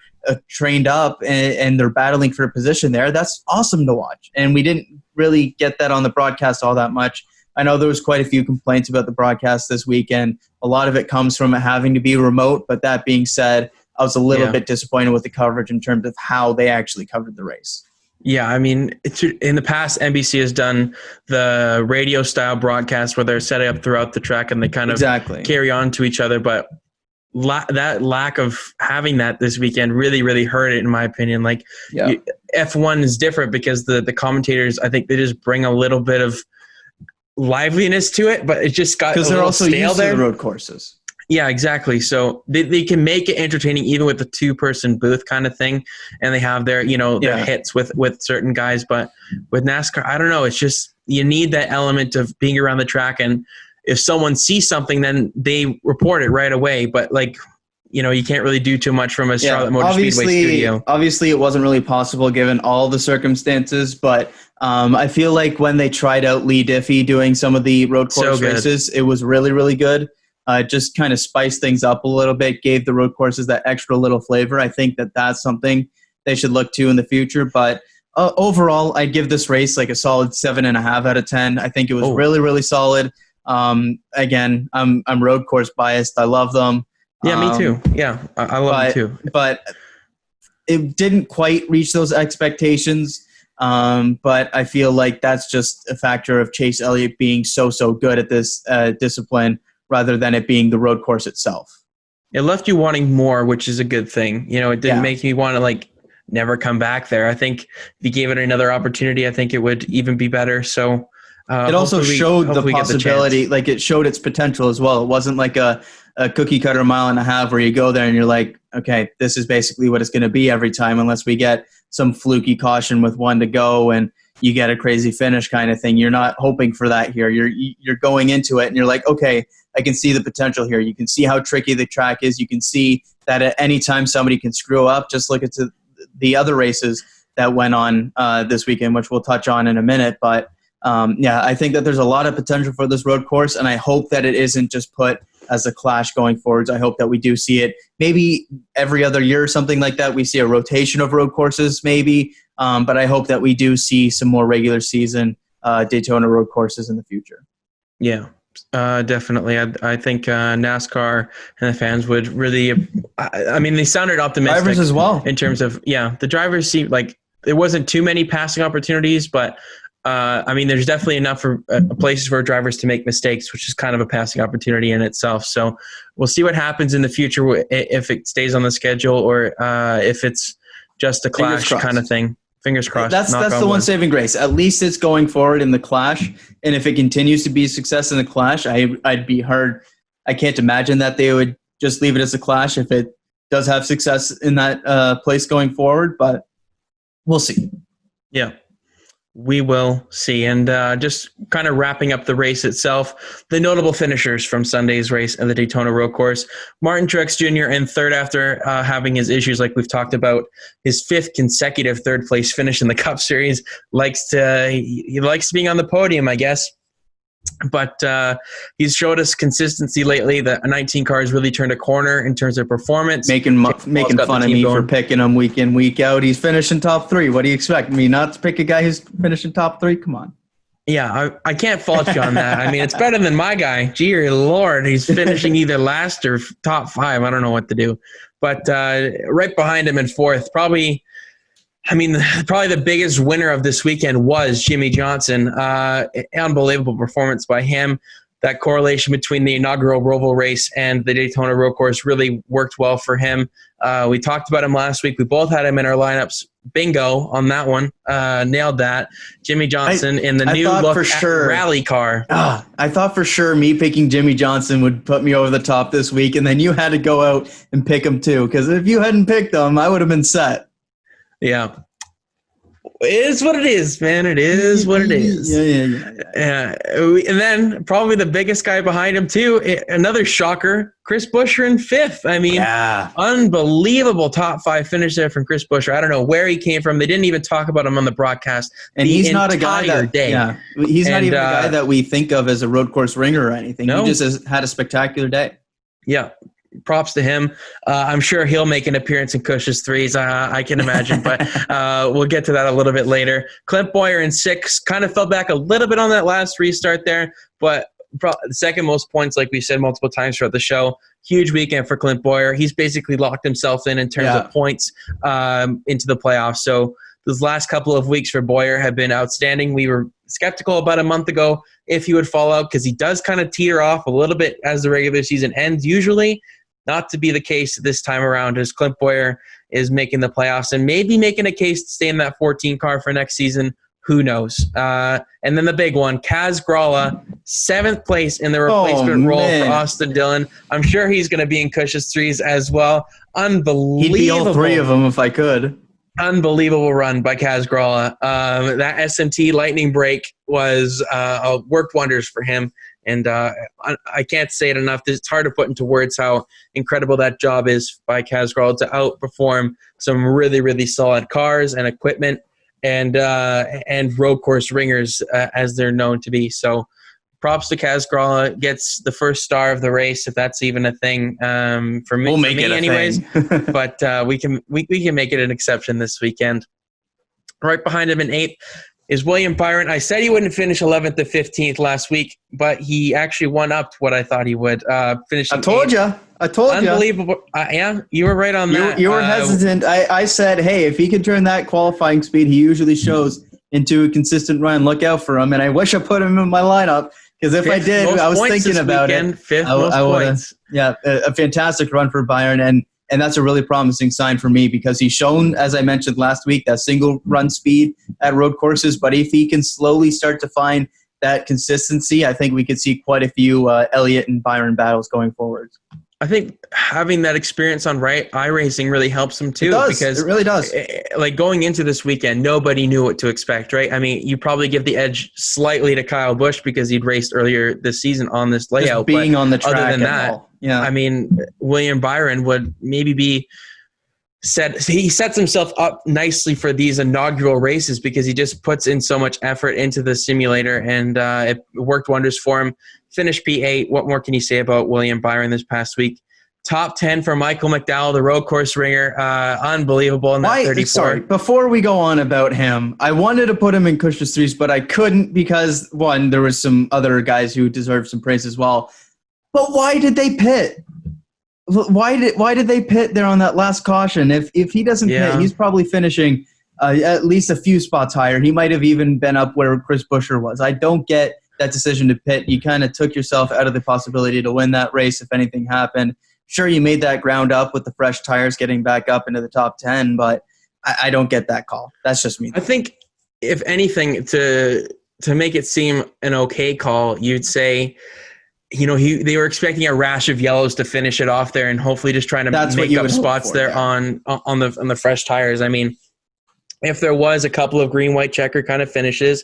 trained up and they're battling for a position there, that's awesome to watch. And we didn't really get that on the broadcast all that much. I know there was quite a few complaints about the broadcast this weekend. A lot of it comes from it having to be remote. But that being said, I was a little bit disappointed with the coverage in terms of how they actually covered the race. Yeah, I mean, in the past, NBC has done the radio-style broadcast where they're set up throughout the track and they kind of carry on to each other. But that lack of having that this weekend really, really hurt it, in my opinion. Like, F1 is different because the commentators, I think they just bring a little bit of liveliness to it, but it just got because they're also used to the road courses. Yeah, exactly. So they can make it entertaining even with the 2-person booth kind of thing, and they have their their hits with certain guys. But with NASCAR, I don't know. It's just you need that element of being around the track, and if someone sees something, then they report it right away. But you can't really do too much from a Charlotte Motor Speedway studio. Obviously, it wasn't really possible given all the circumstances, but I feel like when they tried out Lee Diffie doing some of the road course races, it was really, really good. Just kind of spiced things up a little bit, gave the road courses that extra little flavor. I think that's something they should look to in the future. But overall, I'd give this race like a solid 7.5 out of 10. I think it was really, really solid. Again, I'm road course biased. I love them. Yeah, me too. Yeah, I love them too. But it didn't quite reach those expectations. But I feel like that's just a factor of Chase Elliott being so good at this discipline rather than it being the road course itself. It left you wanting more, which is a good thing. It didn't make me want to never come back there. I think if you gave it another opportunity, I think it would even be better. So it also showed the possibility, like it showed its potential as well. It wasn't like a cookie cutter 1.5 miles where you go there and you're like, okay, this is basically what it's going to be every time unless we get some fluky caution with 1 to go and you get a crazy finish kind of thing. You're not hoping for that here. You're going into it and you're like, okay, I can see the potential here. You can see how tricky the track is. You can see that at any time somebody can screw up. Just look at the other races that went on this weekend, which we'll touch on in a minute. But I think that there's a lot of potential for this road course, and I hope that it isn't just put as a clash going forwards. I hope that we do see it maybe every other year or something like that. We see a rotation of road courses maybe, but I hope that we do see some more regular season Daytona road courses in the future. Yeah. Definitely. I think NASCAR and the fans would really, I mean, they sounded optimistic. Drivers as well. In terms of, the drivers seemed like there wasn't too many passing opportunities, but I mean, there's definitely enough for places for drivers to make mistakes, which is kind of a passing opportunity in itself. So we'll see what happens in the future if it stays on the schedule or if it's just a clash kind of thing. Fingers crossed. That's the one saving grace. At least it's going forward in the clash. And if it continues to be a success in the clash, I'd be hard. I can't imagine that they would just leave it as a clash if it does have success in that place going forward. But we'll see. Yeah. We will see. And just kind of wrapping up the race itself, the notable finishers from Sunday's race at the Daytona Road Course. Martin Truex Jr. in third after having his issues like we've talked about. His fifth consecutive third-place finish in the Cup Series. He likes being on the podium, I guess. But he's showed us consistency lately. The 19 car has really turned a corner in terms of performance. Making fun of me for picking him week in, week out. He's finishing top 3. What do you expect? Me not to pick a guy who's finishing top 3? Come on. Yeah, I can't fault you on that. I mean, it's better than my guy. Gee, Lord, he's finishing either last or top 5. I don't know what to do. But right behind him in fourth, probably the biggest winner of this weekend was Jimmy Johnson. Unbelievable performance by him. That correlation between the inaugural Roval race and the Daytona Road Course really worked well for him. We talked about him last week. We both had him in our lineups. Bingo on that one. Nailed that. Jimmy Johnson in the new look rally car. I thought for sure me picking Jimmy Johnson would put me over the top this week, and then you had to go out and pick him too, because if you hadn't picked him, I would have been set. Yeah. It is what it is, man. It is what it is. Yeah. And then probably the biggest guy behind him, too, another shocker, Chris Buescher in fifth. I mean, unbelievable top 5 finish there from Chris Buescher. I don't know where he came from. They didn't even talk about him on the broadcast. And he's not a guy he's not even a guy that we think of as a road course ringer or anything. No. He just had a spectacular day. Yeah. Props to him. I'm sure he'll make an appearance in Cush's threes. I can imagine, but we'll get to that a little bit later. Clint Bowyer in 6 kind of fell back a little bit on that last restart there, but the second most points, like we said multiple times throughout the show. Huge weekend for Clint Bowyer. He's basically locked himself in terms of points into the playoffs. So those last couple of weeks for Bowyer have been outstanding. We were skeptical about a month ago if he would fall out because he does kind of teeter off a little bit as the regular season ends usually. Not to be the case this time around as Clint Bowyer is making the playoffs and maybe making a case to stay in that 14 car for next season. Who knows? And then the big one, Kaz Grala, 7th place in the replacement role for Austin Dillon. I'm sure he's going to be in Cush's threes as well. Unbelievable. He'd be all 3 of them if I could. Unbelievable run by Kaz Grala. That SMT lightning break was worked wonders for him. And I can't say it enough. It's hard to put into words how incredible that job is by Kaz Grala to outperform some really, really solid cars and equipment and road course ringers as they're known to be. So props to Kaz Grala. Gets the first star of the race, if that's even a thing for me. We'll make it anyways. But we can make it an exception this weekend. Right behind him in 8th is William Byron. I said he wouldn't finish 11th to 15th last week, but he actually one-upped what I thought he would. I told you. Unbelievable. Yeah, you were right on that. You were hesitant. I said, hey, if he could turn that qualifying speed he usually shows into a consistent run, look out for him. And I wish I put him in my lineup because if I did, I was thinking about it. Fifth most points. Yeah, a fantastic run for Byron. And that's a really promising sign for me because he's shown, as I mentioned last week, that single run speed at road courses. But if he can slowly start to find that consistency, I think we could see quite a few Elliott and Byron battles going forward. I think having that experience on iRacing really helps him too. Because it really does. Like going into this weekend, nobody knew what to expect, right? I mean, you probably give the edge slightly to Kyle Busch because he'd raced earlier this season on this layout. Just being on the track. Other than that, yeah. I mean, William Byron would maybe be he sets himself up nicely for these inaugural races because he just puts in so much effort into the simulator, and it worked wonders for him. Finished P8. What more can you say about William Byron this past week? Top 10 for Michael McDowell, the road course ringer. Unbelievable in that 34. Sorry, before we go on about him, I wanted to put him in Cush's threes, but I couldn't because, one, there was some other guys who deserved some praise as well. But why did they pit? Why did they pit there on that last caution? If he doesn't pit, he's probably finishing at least a few spots higher. He might have even been up where Chris Buescher was. I don't get that decision to pit. You kind of took yourself out of the possibility to win that race if anything happened. Sure, you made that ground up with the fresh tires getting back up into the top 10, but I don't get that call. That's just me. I think, if anything, to make it seem an okay call, you'd say, they were expecting a rash of yellows to finish it off there and hopefully just trying to make up spots there on the fresh tires. I mean, if there was a couple of green-white checker kind of finishes,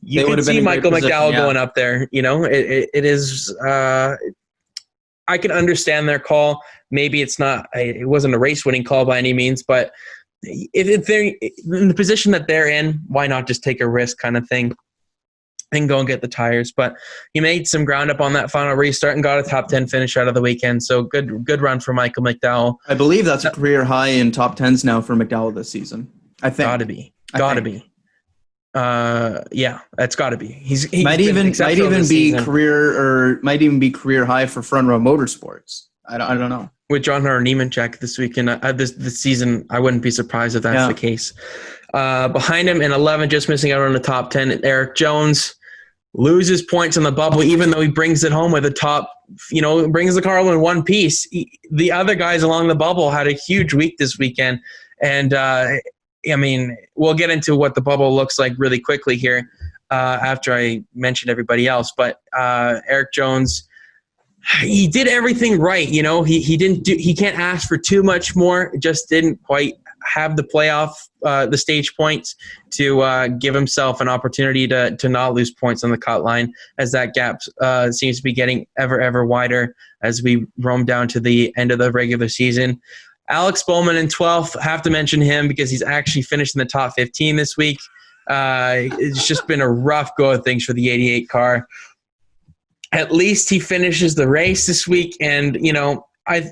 you could see Michael McDowell going up there. It is. I can understand their call. Maybe it wasn't a race-winning call by any means, but if they're in the position that they're in, why not just take a risk kind of thing and go and get the tires? But he made some ground up on that final restart and got a top 10 finish out of the weekend. So good run for Michael McDowell. I believe that's a career high in top 10s now for McDowell this season. I think. Gotta be. Yeah, that's got to be. He might even be career high for Front Row Motorsports. I don't know. With John Hunter Nemechek this weekend, this season, I wouldn't be surprised if that's the case. Behind him in 11, just missing out on the top 10, Eric Jones loses points on the bubble, even though he brings it home with a top, brings the car in one piece. The other guys along the bubble had a huge week this weekend, and we'll get into what the bubble looks like really quickly here after I mention everybody else. But Eric Jones, he did everything right. He can't ask for too much more. Just didn't quite have the playoff, the stage points to give himself an opportunity to not lose points on the cut line, as that gap seems to be getting ever wider as we roam down to the end of the regular season. Alex Bowman in 12th, have to mention him because he's actually finished in the top 15 this week. It's just been a rough go of things for the 88 car. At least he finishes the race this week, and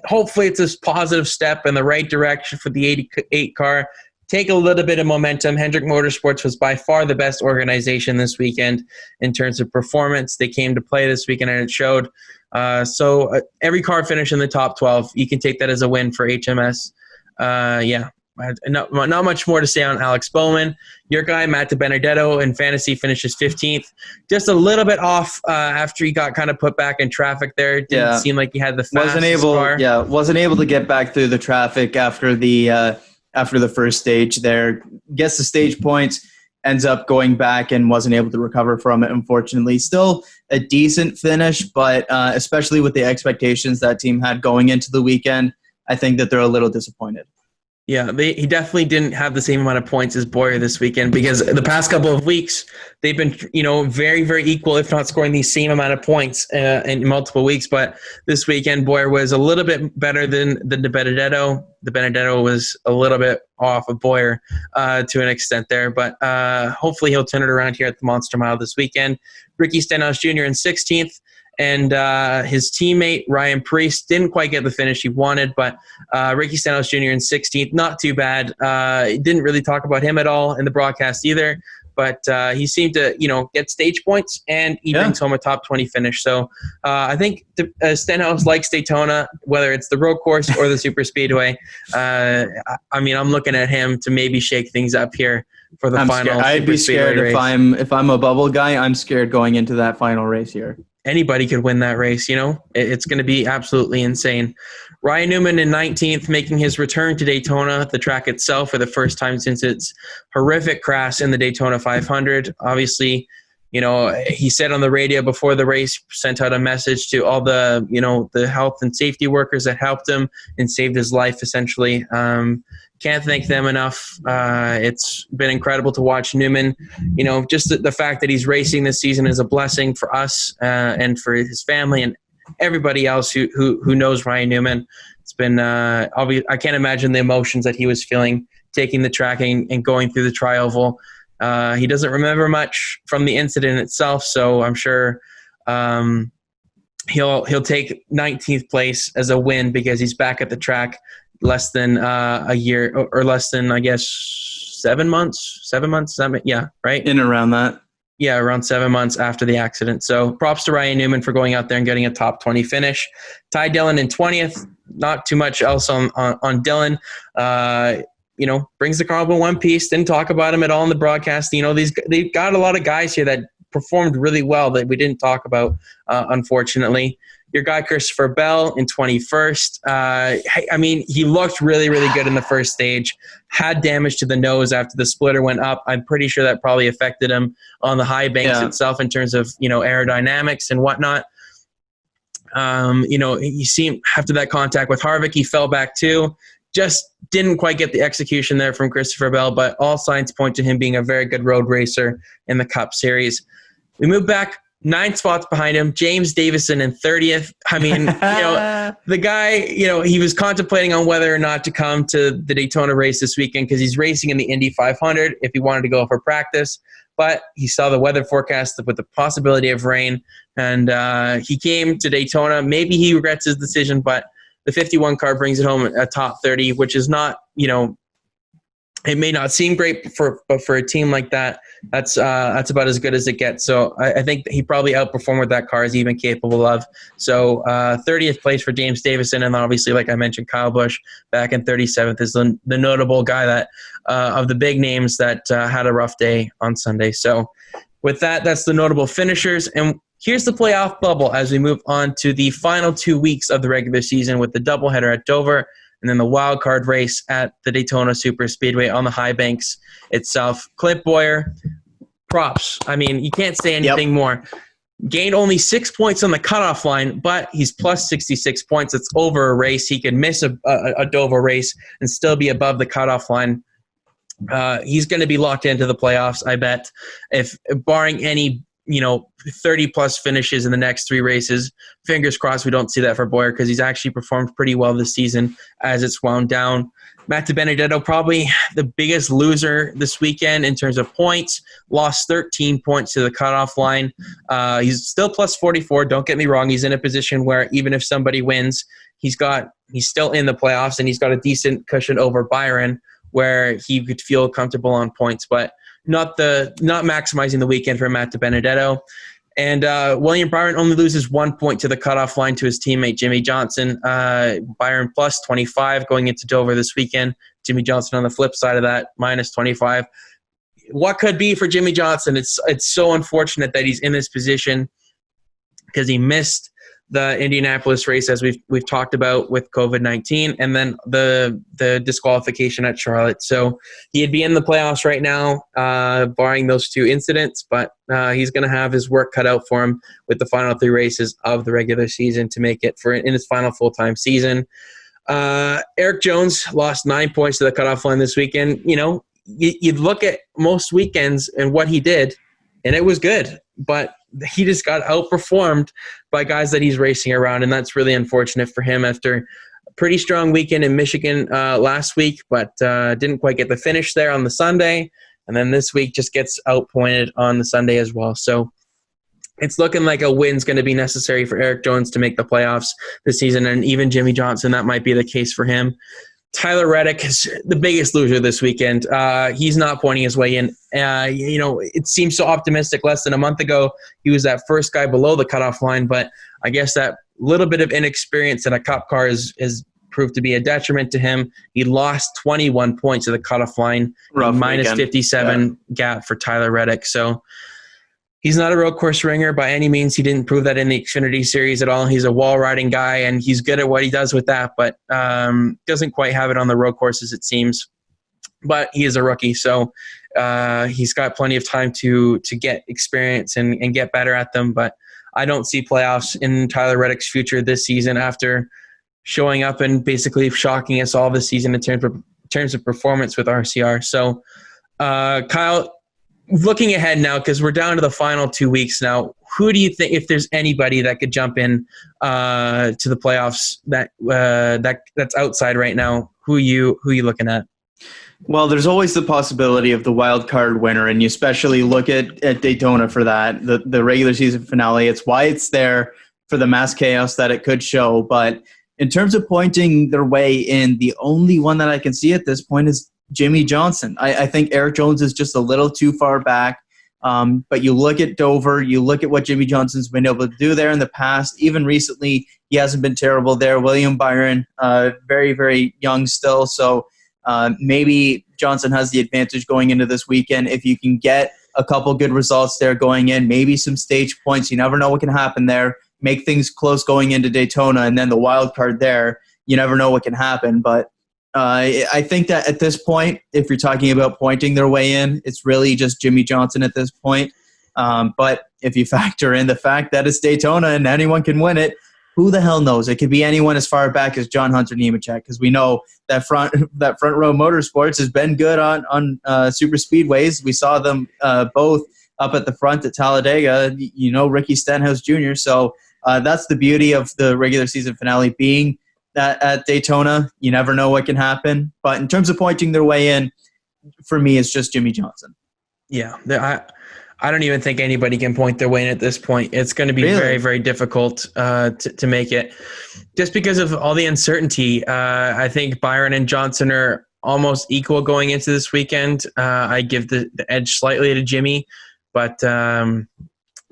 hopefully it's a positive step in the right direction for the 88 car. Take a little bit of momentum. Hendrick Motorsports was by far the best organization this weekend in terms of performance. They came to play this weekend, and it showed. So every car finished in the top 12. You can take that as a win for HMS. Not much more to say on Alex Bowman. Your guy, Matt DiBenedetto, in fantasy finishes 15th. Just a little bit off after he got kind of put back in traffic there. Didn't seem like he had the fastest car. Wasn't able to get back through the traffic after the first stage there. Gets the stage points, ends up going back and wasn't able to recover from it, unfortunately. Still a decent finish, but especially with the expectations that team had going into the weekend, I think that they're a little disappointed. Yeah, he definitely didn't have the same amount of points as Boyer this weekend, because the past couple of weeks they've been, very, very equal, if not scoring the same amount of points in multiple weeks. But this weekend, Boyer was a little bit better than DiBenedetto. DiBenedetto was a little bit off of Boyer to an extent there, but hopefully he'll turn it around here at the Monster Mile this weekend. Ricky Stenhouse Jr. in 16th. And his teammate, Ryan Prix, didn't quite get the finish he wanted, but Ricky Stenhouse Jr. in 16th, not too bad. Didn't really talk about him at all in the broadcast either, but he seemed to, get stage points, and he brings home a top 20 finish. So I think Stenhouse likes Daytona, whether it's the road course or the super speedway. I'm looking at him to maybe shake things up here for the final. I'd be scared if I'm a bubble guy. I'm scared going into that final race here. Anybody could win that race, It's going to be absolutely insane. Ryan Newman in 19th, making his return to Daytona, the track itself, for the first time since its horrific crash in the Daytona 500. Obviously, he said on the radio before the race, sent out a message to all the, the health and safety workers that helped him and saved his life, essentially. Can't thank them enough. It's been incredible to watch Newman. Just the fact that he's racing this season is a blessing for us and for his family and everybody else who knows Ryan Newman. It's been obvious. I can't imagine the emotions that he was feeling taking the track and going through the tri-oval. He doesn't remember much from the incident itself, so I'm sure he'll take 19th place as a win because he's back at the track less than a year or less than, I guess, 7 months. Yeah, right? In around that. Yeah, around 7 months after the accident. So props to Ryan Newman for going out there and getting a top 20 finish. Ty Dillon in 20th. Not too much else on Dillon. Brings the car up in one piece. Didn't talk about him at all in the broadcast. They've got a lot of guys here that performed really well that we didn't talk about, unfortunately. Your guy, Christopher Bell, in 21st. He looked really, really good in the first stage. Had damage to the nose after the splitter went up. I'm pretty sure that probably affected him on the high banks itself in terms of, aerodynamics and whatnot. He seemed, after that contact with Harvick, he fell back too. just didn't quite get the execution there from Christopher Bell, but all signs point to him being a very good road racer in the Cup Series. We move back 9 spots behind him, James Davison in 30th. I mean, the guy, he was contemplating on whether or not to come to the Daytona race this weekend because he's racing in the Indy 500 if he wanted to go for practice. But he saw the weather forecast with the possibility of rain, and he came to Daytona. Maybe he regrets his decision, but the 51 car brings it home at top 30, which is not, it may not seem great, but for a team like that, that's about as good as it gets. So I think he probably outperformed what that car is even capable of. So 30th place for James Davison, and obviously, like I mentioned, Kyle Busch back in 37th is the notable guy that of the big names that had a rough day on Sunday. So with that, that's the notable finishers. And here's the playoff bubble as we move on to the final 2 weeks of the regular season with the doubleheader at Dover and then the wild card race at the Daytona Super Speedway on the high banks itself. Clint Boyer, props. I mean, you can't say anything more. Gained only 6 points on the cutoff line, but he's plus 66 points. It's over a race. He could miss a Dover race and still be above the cutoff line. He's going to be locked into the playoffs, I bet, if barring any 30-plus finishes in the next 3 races. Fingers crossed we don't see that for Boyer because he's actually performed pretty well this season as it's wound down. Matt DiBenedetto, probably the biggest loser this weekend in terms of points, lost 13 points to the cutoff line. He's still plus 44. Don't get me wrong. He's in a position where even if somebody wins, he's still in the playoffs, and he's got a decent cushion over Byron where he could feel comfortable on points, but not maximizing the weekend for Matt DiBenedetto. And William Byron only loses 1 point to the cutoff line to his teammate Jimmy Johnson. Byron plus 25 going into Dover this weekend. Jimmy Johnson on the flip side of that, minus 25. What could be for Jimmy Johnson? It's so unfortunate that he's in this position because he missed the Indianapolis race, as we've talked about with COVID-19, and then the disqualification at Charlotte. So he'd be in the playoffs right now, barring those 2 incidents, but he's going to have his work cut out for him with the final 3 races of the regular season to make it in his final full-time season. Eric Jones lost 9 points to the cutoff line this weekend. You'd look at most weekends and what he did, and it was good, but he just got outperformed by guys that he's racing around, and that's really unfortunate for him after a pretty strong weekend in Michigan last week, but didn't quite get the finish there on the Sunday, and then this week just gets outpointed on the Sunday as well. So it's looking like a win's going to be necessary for Eric Jones to make the playoffs this season, and even Jimmy Johnson, that might be the case for him. Tyler Reddick is the biggest loser this weekend. He's not pointing his way in. It seems so optimistic. Less than a month ago, he was that first guy below the cutoff line, but I guess that little bit of inexperience in a Cup car has proved to be a detriment to him. He lost 21 points to the cutoff line, minus 57 gap for Tyler Reddick. So he's not a road course ringer by any means. He didn't prove that in the Xfinity series at all. He's a wall riding guy, and he's good at what he does with that, but doesn't quite have it on the road courses, it seems. But he is a rookie, so he's got plenty of time to get experience and get better at them. But I don't see playoffs in Tyler Reddick's future this season after showing up and basically shocking us all this season in terms of performance with RCR. So, Kyle, looking ahead now, because we're down to the final 2 weeks now, who do you think, if there's anybody that could jump in to the playoffs that's outside right now, who are you looking at? Well, there's always the possibility of the wild card winner, and you especially look at Daytona for that, the regular season finale. It's why it's there, for the mass chaos that it could show. But in terms of pointing their way in, the only one that I can see at this point is Jimmy Johnson. I think Eric Jones is just a little too far back. But you look at Dover, you look at what Jimmy Johnson's been able to do there in the past. Even recently, he hasn't been terrible there. William Byron, very, very young still. So maybe Johnson has the advantage going into this weekend. If you can get a couple good results there going in, maybe some stage points. You never know what can happen there. Make things close going into Daytona, and then the wild card there. You never know what can happen. But I think that at this point, if you're talking about pointing their way in, it's really just Jimmy Johnson at this point. But if you factor in the fact that it's Daytona and anyone can win it, Who the hell knows? It could be anyone as far back as John Hunter Nemechek, because we know that front row motorsports has been good on super speedways. We saw them both up at the front at Talladega. Ricky Stenhouse Jr. So that's the beauty of the regular season finale being at Daytona. You never know what can happen. But in terms of pointing their way in, for me, it's just Jimmy Johnson. Yeah, I don't even think anybody can point their way in at this point. It's going to be very, very difficult to make it, just because of all the uncertainty. I think Byron and Johnson are almost equal going into this weekend. I give the edge slightly to Jimmy, but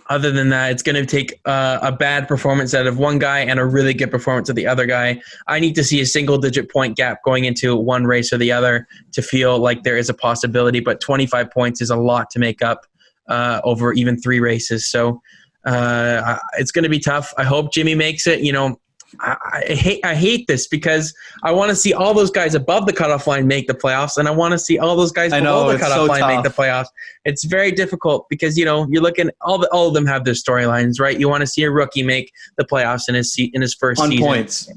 other than that, it's going to take a bad performance out of one guy and a really good performance of the other guy. I need to see a single-digit point gap going into one race or the other to feel like there is a possibility, but 25 points is a lot to make up over even 3 races. So it's going to be tough. I hope Jimmy makes it. I hate this because I want to see all those guys above the cutoff line make the playoffs, and I want to see all those guys below the cutoff line make the playoffs. It's very difficult because you're looking all of them have their storylines, right? You want to see a rookie make the playoffs in his first season. Points.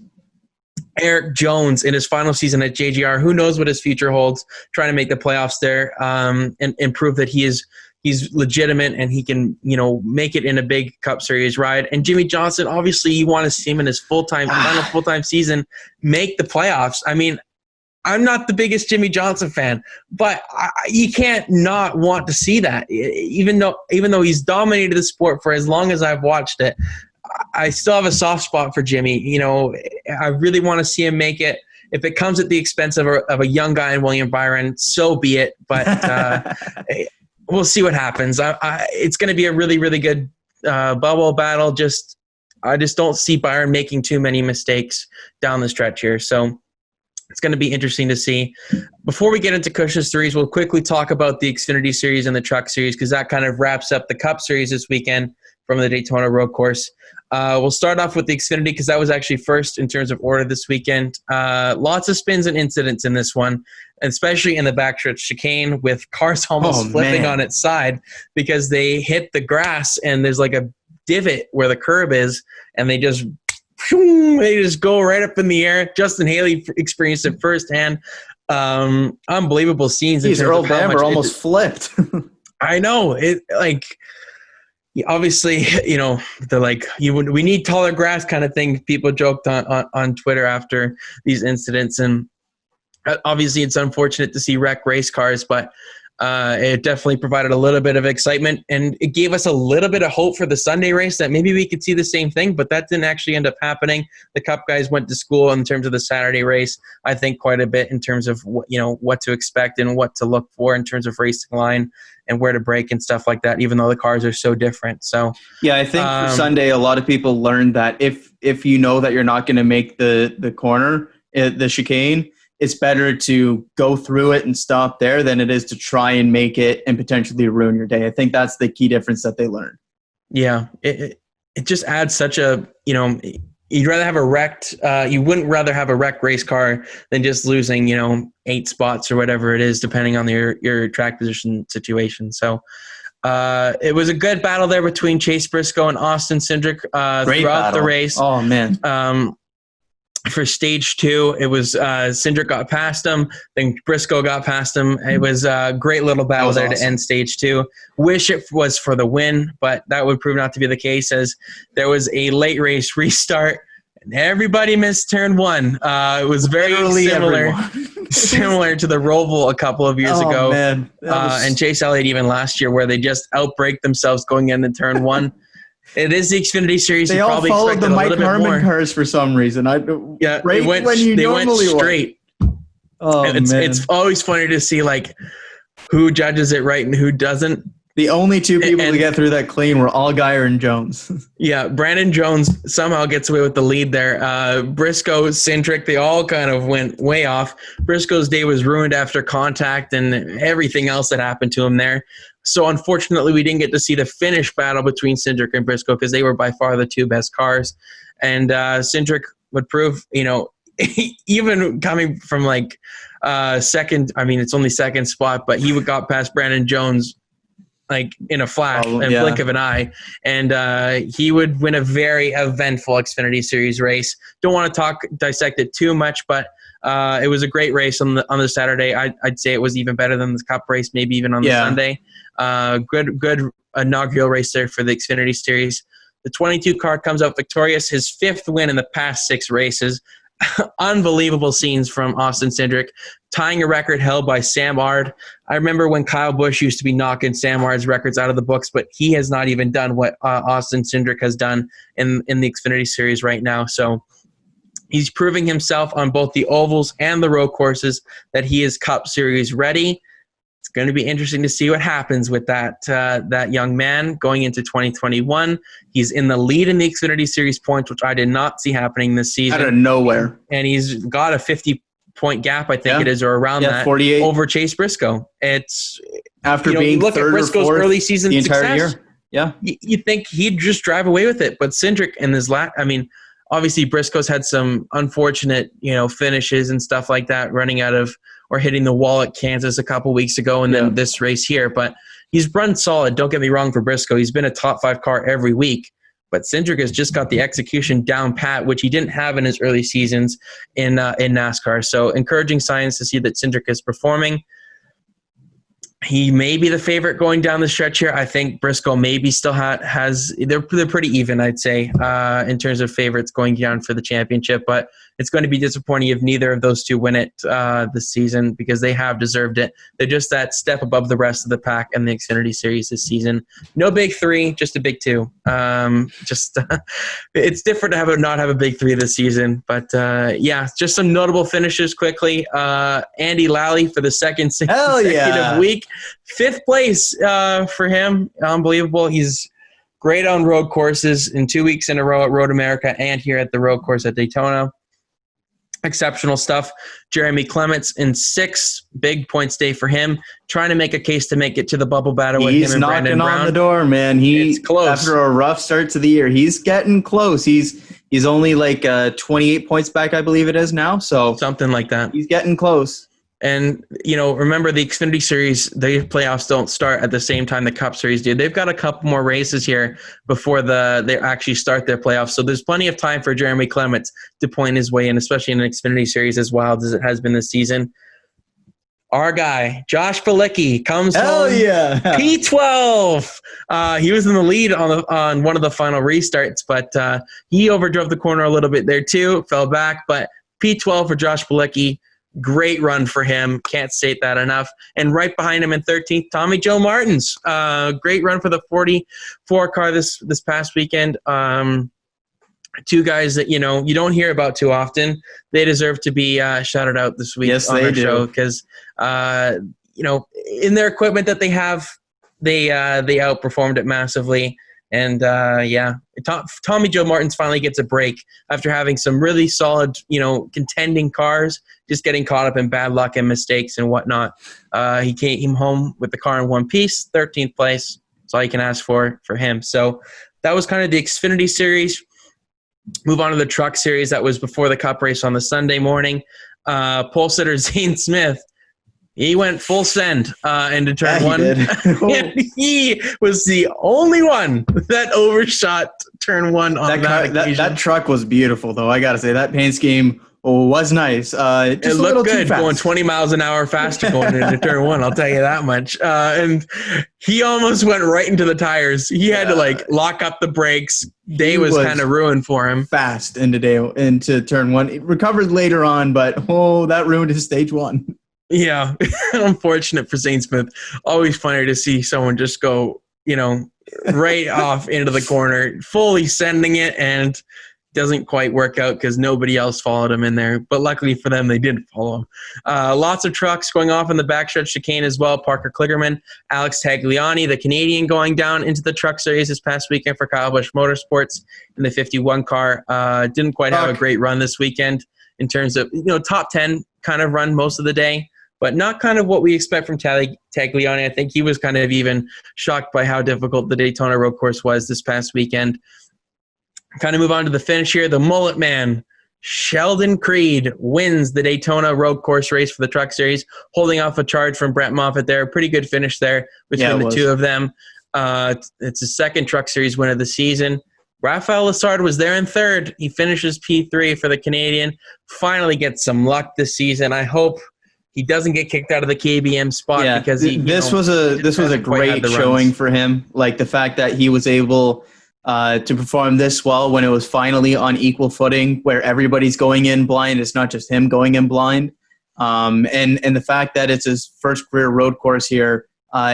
Eric Jones in his final season at JGR, who knows what his future holds, trying to make the playoffs there and prove that he's legitimate and he can, make it in a big Cup Series ride. And Jimmy Johnson, obviously you want to see him in his final full-time season make the playoffs. I mean, I'm not the biggest Jimmy Johnson fan, but you can't not want to see that. Even though he's dominated the sport for as long as I've watched it, I still have a soft spot for Jimmy. I really want to see him make it. If it comes at the expense of a young guy in William Byron, so be it. But we'll see what happens. It's going to be a really, really good bubble battle. I just don't see Byron making too many mistakes down the stretch here. So it's going to be interesting to see. Before we get into Cush's Series, we'll quickly talk about the Xfinity Series and the Truck Series because that kind of wraps up the Cup Series this weekend from the Daytona Road Course. We'll start off with the Xfinity because that was actually first in terms of order this weekend. Lots of spins and incidents in this one, especially in the backstretch chicane with cars almost flipping on its side because they hit the grass and there's like a divot where the curb is and they just go right up in the air. Justin Haley experienced it firsthand. Unbelievable scenes. Earl Bamber almost flipped. I know. Obviously, they're like, we need taller grass kind of thing. People joked on Twitter after these incidents. And obviously it's unfortunate to see wreck race cars, but it definitely provided a little bit of excitement. And it gave us a little bit of hope for the Sunday race that maybe we could see the same thing, but that didn't actually end up happening. The Cup guys went to school in terms of the Saturday race, I think quite a bit in terms of what to expect and what to look for in terms of racing line and where to brake and stuff like that, even though the cars are so different. So yeah, I think for Sunday, a lot of people learned that if you know that you're not going to make the corner, the chicane, it's better to go through it and stop there than it is to try and make it and potentially ruin your day. I think that's the key difference that they learned. Yeah, it just adds such a, you'd rather have you wouldn't rather have a wrecked race car than just losing, 8 spots or whatever it is, depending on your track position situation. So it was a good battle there between Chase Briscoe and Austin Cindric throughout the race. Oh, man. For stage 2, it was Cindric got past him, then Briscoe got past him. It was a great little battle there to end stage 2. Wish it was for the win, but that would prove not to be the case as there was a late race restart and everybody missed turn 1. It was very similar to the Roval a couple of years ago. Man. And Chase Elliott even last year where they just outbreak themselves going into turn 1. It is the Xfinity Series. They all followed the Mike Harmon cars for some reason. They went straight. It's always funny to see who judges it right and who doesn't. The only 2 people to get through that clean were Allgaier and Jones. Yeah, Brandon Jones somehow gets away with the lead there. Briscoe, Cindric, they all kind of went way off. Briscoe's day was ruined after contact and everything else that happened to him there. So unfortunately, we didn't get to see the finish battle between Cindric and Briscoe because they were by far the 2 best cars. And Cindric would prove, even coming from second, I mean, it's only second spot, but he got past Brandon Jones like in a flash, Oh, and yeah. blink of an eye, and he would win a very eventful Xfinity Series race. Don't want to dissect it too much, but it was a great race on the Saturday. I'd say it was even better than the Cup race, maybe even on the Sunday. Good inaugural race there for the Xfinity Series. The 22 car comes out victorious, his 5th win in the past 6 races. Unbelievable scenes from Austin Cindric, tying a record held by Sam Ard. I remember when Kyle Busch used to be knocking Sam Ard's records out of the books, but he has not even done what Austin Cindric has done in the Xfinity Series right now. So he's proving himself on both the ovals and the road courses that he is Cup Series ready. It's going to be interesting to see what happens with that young man going into 2021. He's in the lead in the Xfinity Series points, which I did not see happening this season. Out of nowhere. And he's got a 50-point gap, I think it is, or around that, 48. over Chase Briscoe. It's after you being look third at Briscoe's or fourth early season the entire success. year. Yeah, you think he'd just drive away with it, but Cindric in his obviously Briscoe's had some unfortunate, finishes and stuff like that, running out of or hitting the wall at Kansas a couple weeks ago, and then this race here. But he's run solid. Don't get me wrong for Briscoe. He's been a top 5 car every week. But Cindric has just got the execution down pat, which he didn't have in his early seasons in NASCAR. So encouraging signs to see that Cindric is performing. He may be the favorite going down the stretch here. I think Briscoe maybe still has they're pretty even, I'd say, in terms of favorites going down for the championship. But it's going to be disappointing if neither of those two win it this season, because they have deserved it. They're just that step above the rest of the pack in the Xfinity Series this season. No big 3, just a big 2. It's different to not have a big 3 this season. But just some notable finishes quickly. Andy Lally for the second consecutive week. 5th place for him. Unbelievable. He's great on road courses in 2 weeks in a row at Road America and here at the road course at Daytona. Exceptional stuff. Jeremy Clements in 6th, big points day for him. Trying to make a case to make it to the bubble battle with him and Brandon Brown. He's knocking on the door, man. It's close. After a rough start to the year, he's getting close. He's only like 28 points back, I believe it is now. So something like that. He's getting close. And, remember the Xfinity Series, the playoffs don't start at the same time the Cup Series do. They've got a couple more races here before they actually start their playoffs. So there's plenty of time for Jeremy Clements to point his way in, especially in an Xfinity Series as wild as it has been this season. Our guy, Josh Bilicki, comes home. P12. He was in the lead on one of the final restarts, but he overdrove the corner a little bit there too, fell back. But P12 for Josh Bilicki. Great run for him. Can't state that enough. And right behind him in 13th, Tommy Joe Martins. Great run for the 44 car this past weekend. 2 guys that, you don't hear about too often. They deserve to be shouted out this week on our show because, in their equipment that they have, they outperformed it massively. And, Tommy Joe Martins finally gets a break after having some really solid, contending cars, just getting caught up in bad luck and mistakes and whatnot. He came home with the car in one piece, 13th place. That's all you can ask for him. So that was kind of the Xfinity Series. Move on to the Truck Series. That was before the Cup race on the Sunday morning. Pole sitter Zane Smith, he went full send into turn 1. And he was the only one that overshot turn 1 on that occasion. That truck was beautiful, though. I got to say, that paint scheme was nice. Just it looked good going 20 miles an hour faster going into turn 1, I'll tell you that much. And he almost went right into the tires. He had to lock up the brakes. Day was kind of ruined for him. Fast into turn 1. It recovered later on, but that ruined his stage 1. Yeah, unfortunate for Zane Smith. Always funny to see someone just go, right off into the corner, fully sending it, and doesn't quite work out because nobody else followed him in there. But luckily for them, they did follow him. Lots of trucks going off in the backstretch chicane as well. Parker Kligerman, Alex Tagliani, the Canadian, going down into the Truck Series this past weekend for Kyle Busch Motorsports in the 51 car. Didn't quite have a great run this weekend in terms of, top 10 kind of run most of the day, but not kind of what we expect from Tagliani. I think he was kind of even shocked by how difficult the Daytona road course was this past weekend. Kind of move on to the finish here. The mullet man, Sheldon Creed wins the Daytona road course race for the Truck Series, holding off a charge from Brett Moffitt there. Pretty good finish there between the two of them. It's his second Truck Series win of the season. Rafael Lessard was there in third. He finishes P3 for the Canadian. Finally gets some luck this season. I hope he doesn't get kicked out of the KBM spot because this was a great showing for him. Like the fact that he was able to perform this well when it was finally on equal footing, where everybody's going in blind. It's not just him going in blind. And the fact that it's his first career road course here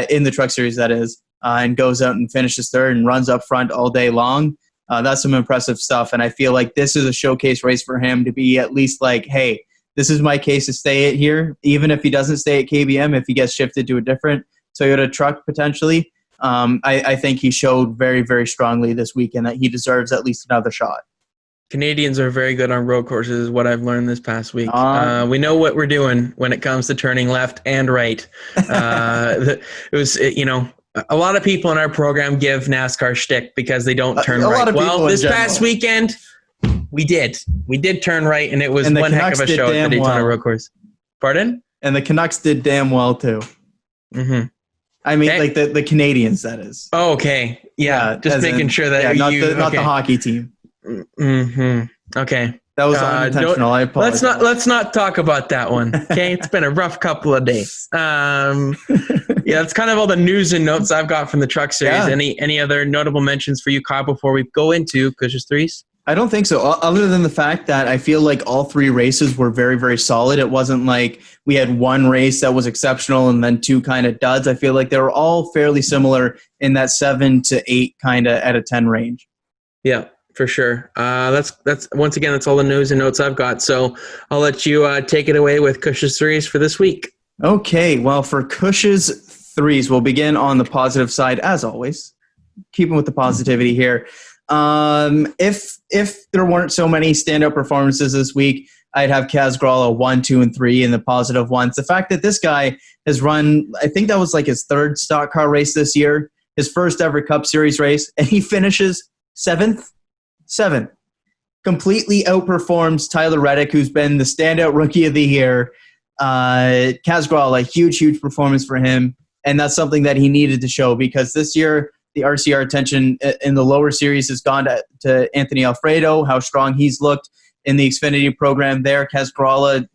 in the Truck Series, that is, and goes out and finishes third and runs up front all day long. That's some impressive stuff. And I feel like this is a showcase race for him to be at least like, hey, this is my case to stay here. Even if he doesn't stay at KBM, if he gets shifted to a different Toyota truck potentially, I think he showed very, very strongly this weekend that he deserves at least another shot. Canadians are very good on road courses, is what I've learned this past week. We know what we're doing when it comes to turning left and right. It was, a lot of people in our program give NASCAR shtick because they don't turn right. Well, this past weekend, we did. We did turn right, and it was one heck of a show at the Daytona road course. Pardon? And the Canucks did damn well, too. Mm-hmm. I mean, like the Canadians, that is. Oh, okay. Yeah, just making sure that not the hockey team. Mm-hmm. Okay. That was unintentional. I apologize. Let's not talk about that one. Okay, it's been a rough couple of days. That's kind of all the news and notes I've got from the Truck Series. Yeah. Any other notable mentions for you, Kyle, before we go into Cush's threes? I don't think so, other than the fact that I feel like all three races were very, very solid. It wasn't like we had one race that was exceptional and then two kind of duds. I feel like they were all fairly similar in that 7 to 8 kind of out of 10 range. Yeah, for sure. That's once again, that's all the news and notes I've got. So I'll let you take it away with Cush's threes for this week. Okay, well, for Cush's threes, we'll begin on the positive side, as always. Keeping with the positivity here. If there weren't so many standout performances this week, I'd have Kaz Gralla 1, 2, and 3 in the positive ones. The fact that this guy has run, I think that was like his third stock car race this year, his first ever Cup Series race, and he finishes seventh. Completely outperforms Tyler Reddick, who's been the standout rookie of the year. Kaz Gralla, huge performance for him, and that's something that he needed to show because this year the RCR attention in the lower series has gone to Anthony Alfredo, how strong he's looked in the Xfinity program there. Kaz Gralla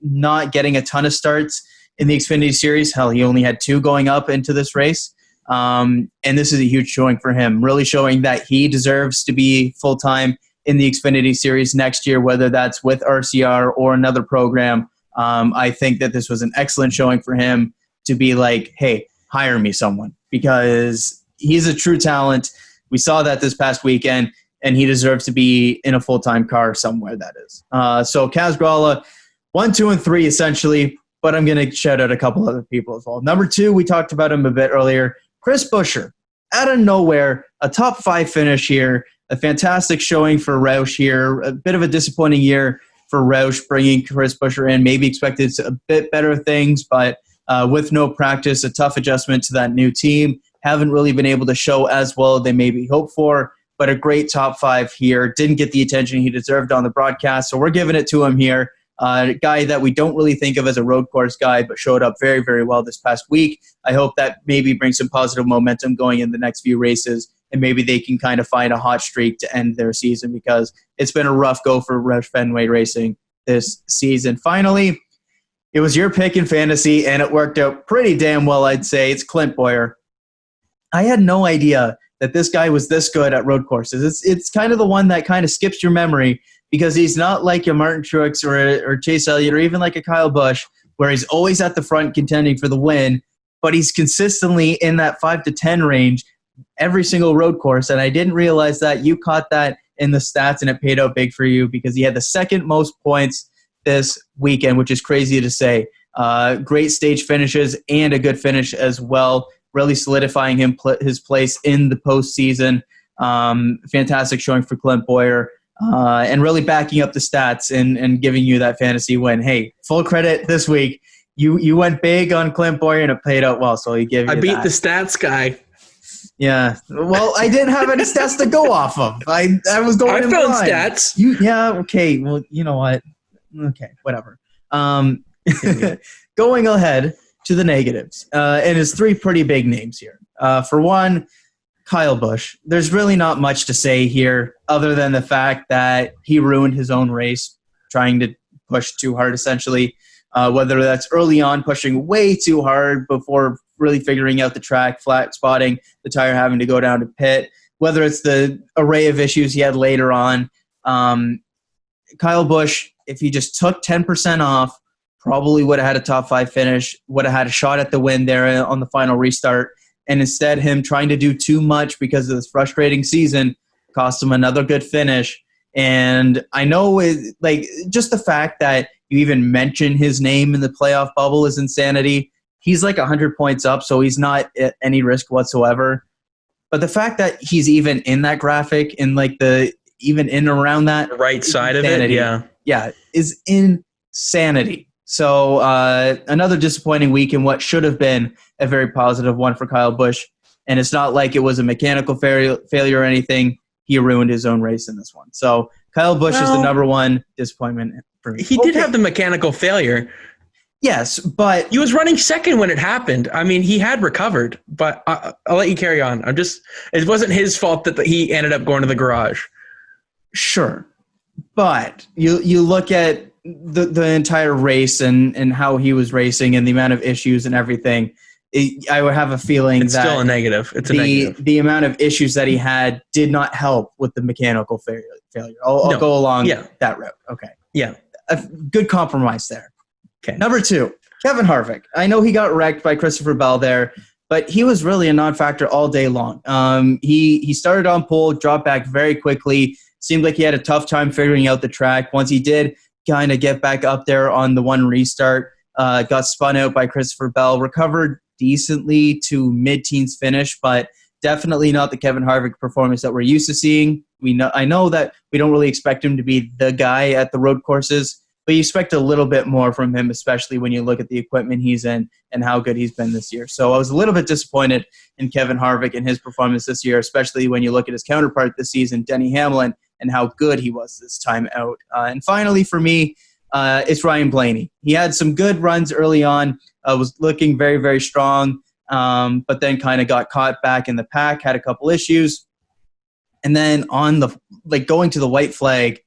not getting a ton of starts in the Xfinity series. Hell, he only had 2 going up into this race. And this is a huge showing for him, really showing that he deserves to be full-time in the Xfinity series next year, whether that's with RCR or another program. I think that this was an excellent showing for him to be like, hey, hire me someone, because he's a true talent. We saw that this past weekend, and he deserves to be in a full-time car somewhere, that is. So Kaz Gralla, 1, 2, and 3 essentially, but I'm going to shout out a couple other people as well. Number 2, we talked about him a bit earlier, Chris Buescher. Out of nowhere, a top 5 finish here, a fantastic showing for Roush here, a bit of a disappointing year for Roush bringing Chris Buescher in. Maybe expected a bit better things, but with no practice, a tough adjustment to that new team. Haven't really been able to show as well as they maybe hoped for, but a great top 5 here. Didn't get the attention he deserved on the broadcast, so we're giving it to him here. A guy that we don't really think of as a road course guy, but showed up very, very well this past week. I hope that maybe brings some positive momentum going in the next few races, and maybe they can kind of find a hot streak to end their season, because it's been a rough go for Roush Fenway Racing this season. Finally, it was your pick in fantasy, and it worked out pretty damn well, I'd say. It's Clint Bowyer. I had no idea that this guy was this good at road courses. It's kind of the one that kind of skips your memory, because he's not like a Martin Truex or Chase Elliott or even like a Kyle Busch, where he's always at the front contending for the win, but he's consistently in that 5 to 10 range every single road course. And I didn't realize that. You caught that in the stats, and it paid out big for you, because he had the second most points this weekend, which is crazy to say. Great stage finishes and a good finish as well, really solidifying his place in the postseason. Fantastic showing for Clint Bowyer, and really backing up the stats and giving you that fantasy win. Hey, full credit this week. You went big on Clint Bowyer, and it paid out well, so he gave you I beat the stats guy. Yeah. Well, I didn't have any stats to go off of. I was going. I found stats. Okay. Well, you know what? Okay. Whatever. Going ahead to the negatives, and it's three pretty big names here. For one, Kyle Busch. There's really not much to say here other than the fact that he ruined his own race trying to push too hard, essentially. Whether that's early on pushing way too hard before really figuring out the track, flat spotting, the tire having to go down to pit, whether it's the array of issues he had later on. Kyle Busch, if he just took 10% off, probably would have had a top 5 finish, would have had a shot at the win there on the final restart. And instead, him trying to do too much because of this frustrating season cost him another good finish. And I know just the fact that you even mention his name in the playoff bubble is insanity. He's like 100 points up, so he's not at any risk whatsoever. But the fact that he's even in that graphic, even in around that right side insanity. Of it, yeah, is insanity. So another disappointing week in what should have been a very positive one for Kyle Busch. And it's not like it was a mechanical failure or anything. He ruined his own race in this one. So Kyle Busch is the number one disappointment for me. He did have the mechanical failure. Yes, but he was running second when it happened. I mean, he had recovered, but I'll let you carry on. It wasn't his fault that he ended up going to the garage. Sure. But you look at the entire race and how he was racing and the amount of issues and everything, I would have a feeling it's that still a negative. It's a negative. The amount of issues that he had did not help with the mechanical failure. I'll go along that route. Okay. Yeah. A good compromise there. Okay. Number 2, Kevin Harvick. I know he got wrecked by Christopher Bell there, but he was really a non-factor all day long. He started on pole, dropped back very quickly. Seemed like he had a tough time figuring out the track. Once he did kind of get back up there on the one restart, got spun out by Christopher Bell, recovered decently to mid-teens finish, but definitely not the Kevin Harvick performance that we're used to seeing. I know that we don't really expect him to be the guy at the road courses, but you expect a little bit more from him, especially when you look at the equipment he's in and how good he's been this year. So I was a little bit disappointed in Kevin Harvick and his performance this year, especially when you look at his counterpart this season, Denny Hamlin, and how good he was this time out. And finally, for me, it's Ryan Blaney. He had some good runs early on, was looking very, very strong, but then kind of got caught back in the pack, had a couple issues. And then going to the white flag,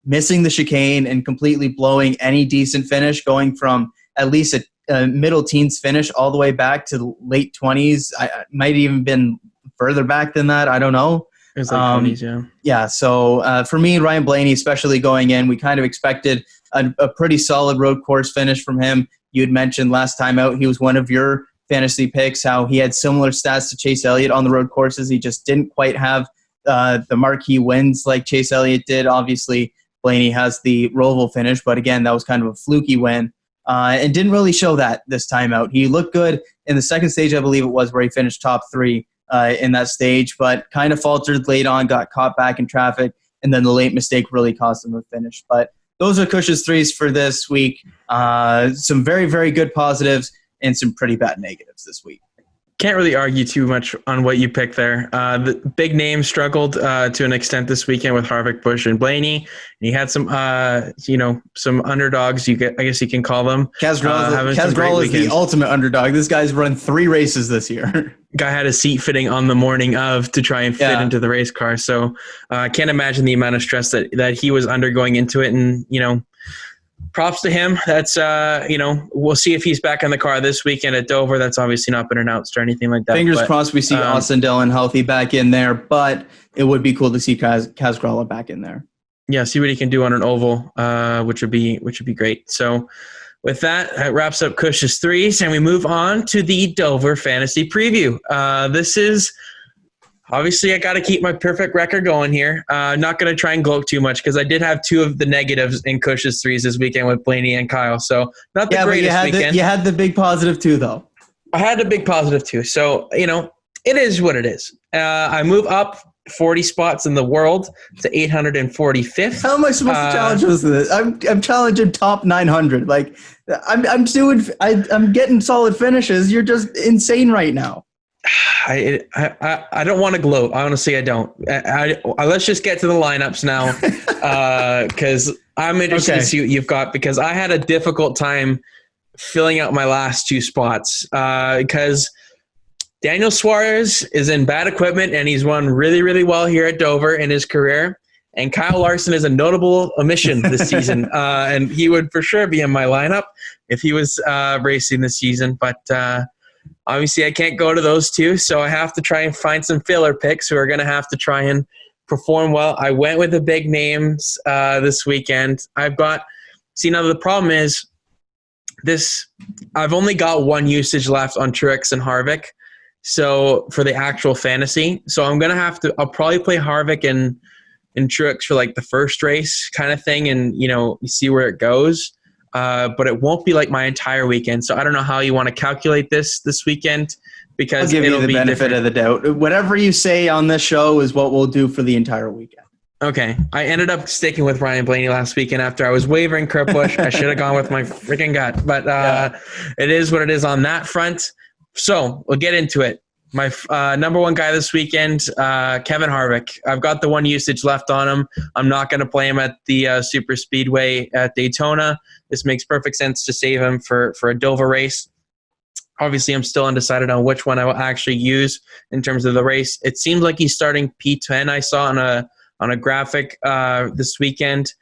missing the chicane and completely blowing any decent finish, going from at least a middle teens finish all the way back to late 20s. I might even been further back than that. I don't know. It was like 20s, yeah. Yeah, so for me, Ryan Blaney, especially going in, we kind of expected a pretty solid road course finish from him. You had mentioned last time out he was one of your fantasy picks, how he had similar stats to Chase Elliott on the road courses. He just didn't quite have the marquee wins like Chase Elliott did. Obviously, Blaney has the Roval finish, but again, that was kind of a fluky win and didn't really show that this time out. He looked good in the second stage, I believe it was, where he finished top 3 in that stage, but kind of faltered late on, got caught back in traffic, and then the late mistake really cost him a finish. But those are Cush's 3s for this week. Some very, very good positives and some pretty bad negatives this week. Can't really argue too much on what you picked there. The big names struggled to an extent this weekend with Harvick, Busch, and Blaney. And he had some, some underdogs. I guess you can call them. Casgrell is the ultimate underdog. This guy's run 3 races this year. Guy had a seat fitting on the morning of to try and fit into the race car. So I can't imagine the amount of stress that he was undergoing into it. And props to him. That's we'll see if he's back in the car this weekend at Dover. That's obviously not been announced or anything like that. Fingers crossed we see Austin Dillon healthy back in there, but it would be cool to see Casgrella back in there. Yeah, see what he can do on an oval, which would be great. So with that wraps up Cush's 3s, and we move on to the Dover Fantasy Preview. This is obviously I got to keep my perfect record going here. Not going to try and gloat too much because I did have 2 of the negatives in Cush's 3s this weekend with Blaney and Kyle. So not the greatest weekend. You had the big positive too, though. I had a big positive too. So, it is what it is. I move up 40 spots in the world to 845th. How am I supposed to challenge this? I'm challenging top 900. Like I'm getting solid finishes. You're just insane right now. I don't want to gloat. Honestly, I don't. Let's just get to the lineups now, because I'm interested to see what you've got, because I had a difficult time filling out my last two spots, because Daniel Suarez is in bad equipment and he's run really, really well here at Dover in his career. And Kyle Larson is a notable omission this season, and he would for sure be in my lineup if he was racing this season. But obviously, I can't go to those two, so I have to try and find some filler picks who are going to have to try and perform well. I went with the big names this weekend. Now the problem is I've only got one usage left on Truex and Harvick, so for the actual fantasy. So I'm going to I'll probably play Harvick and Truex for like the first race kind of thing, and see where it goes. But it won't be like my entire weekend. So I don't know how you want to calculate this weekend, because I'll give you the benefit of the doubt. Whatever you say on this show is what we'll do for the entire weekend. Okay. I ended up sticking with Ryan Blaney last weekend after I was wavering Kurt Busch. I should have gone with my freaking gut, but It is what it is on that front. So we'll get into it. My number one guy this weekend, Kevin Harvick. I've got the one usage left on him. I'm not going to play him at the Super Speedway at Daytona. This makes perfect sense to save him for a Dover race. Obviously, I'm still undecided on which one I will actually use in terms of the race. It seems like he's starting P10. I saw on a graphic this weekend,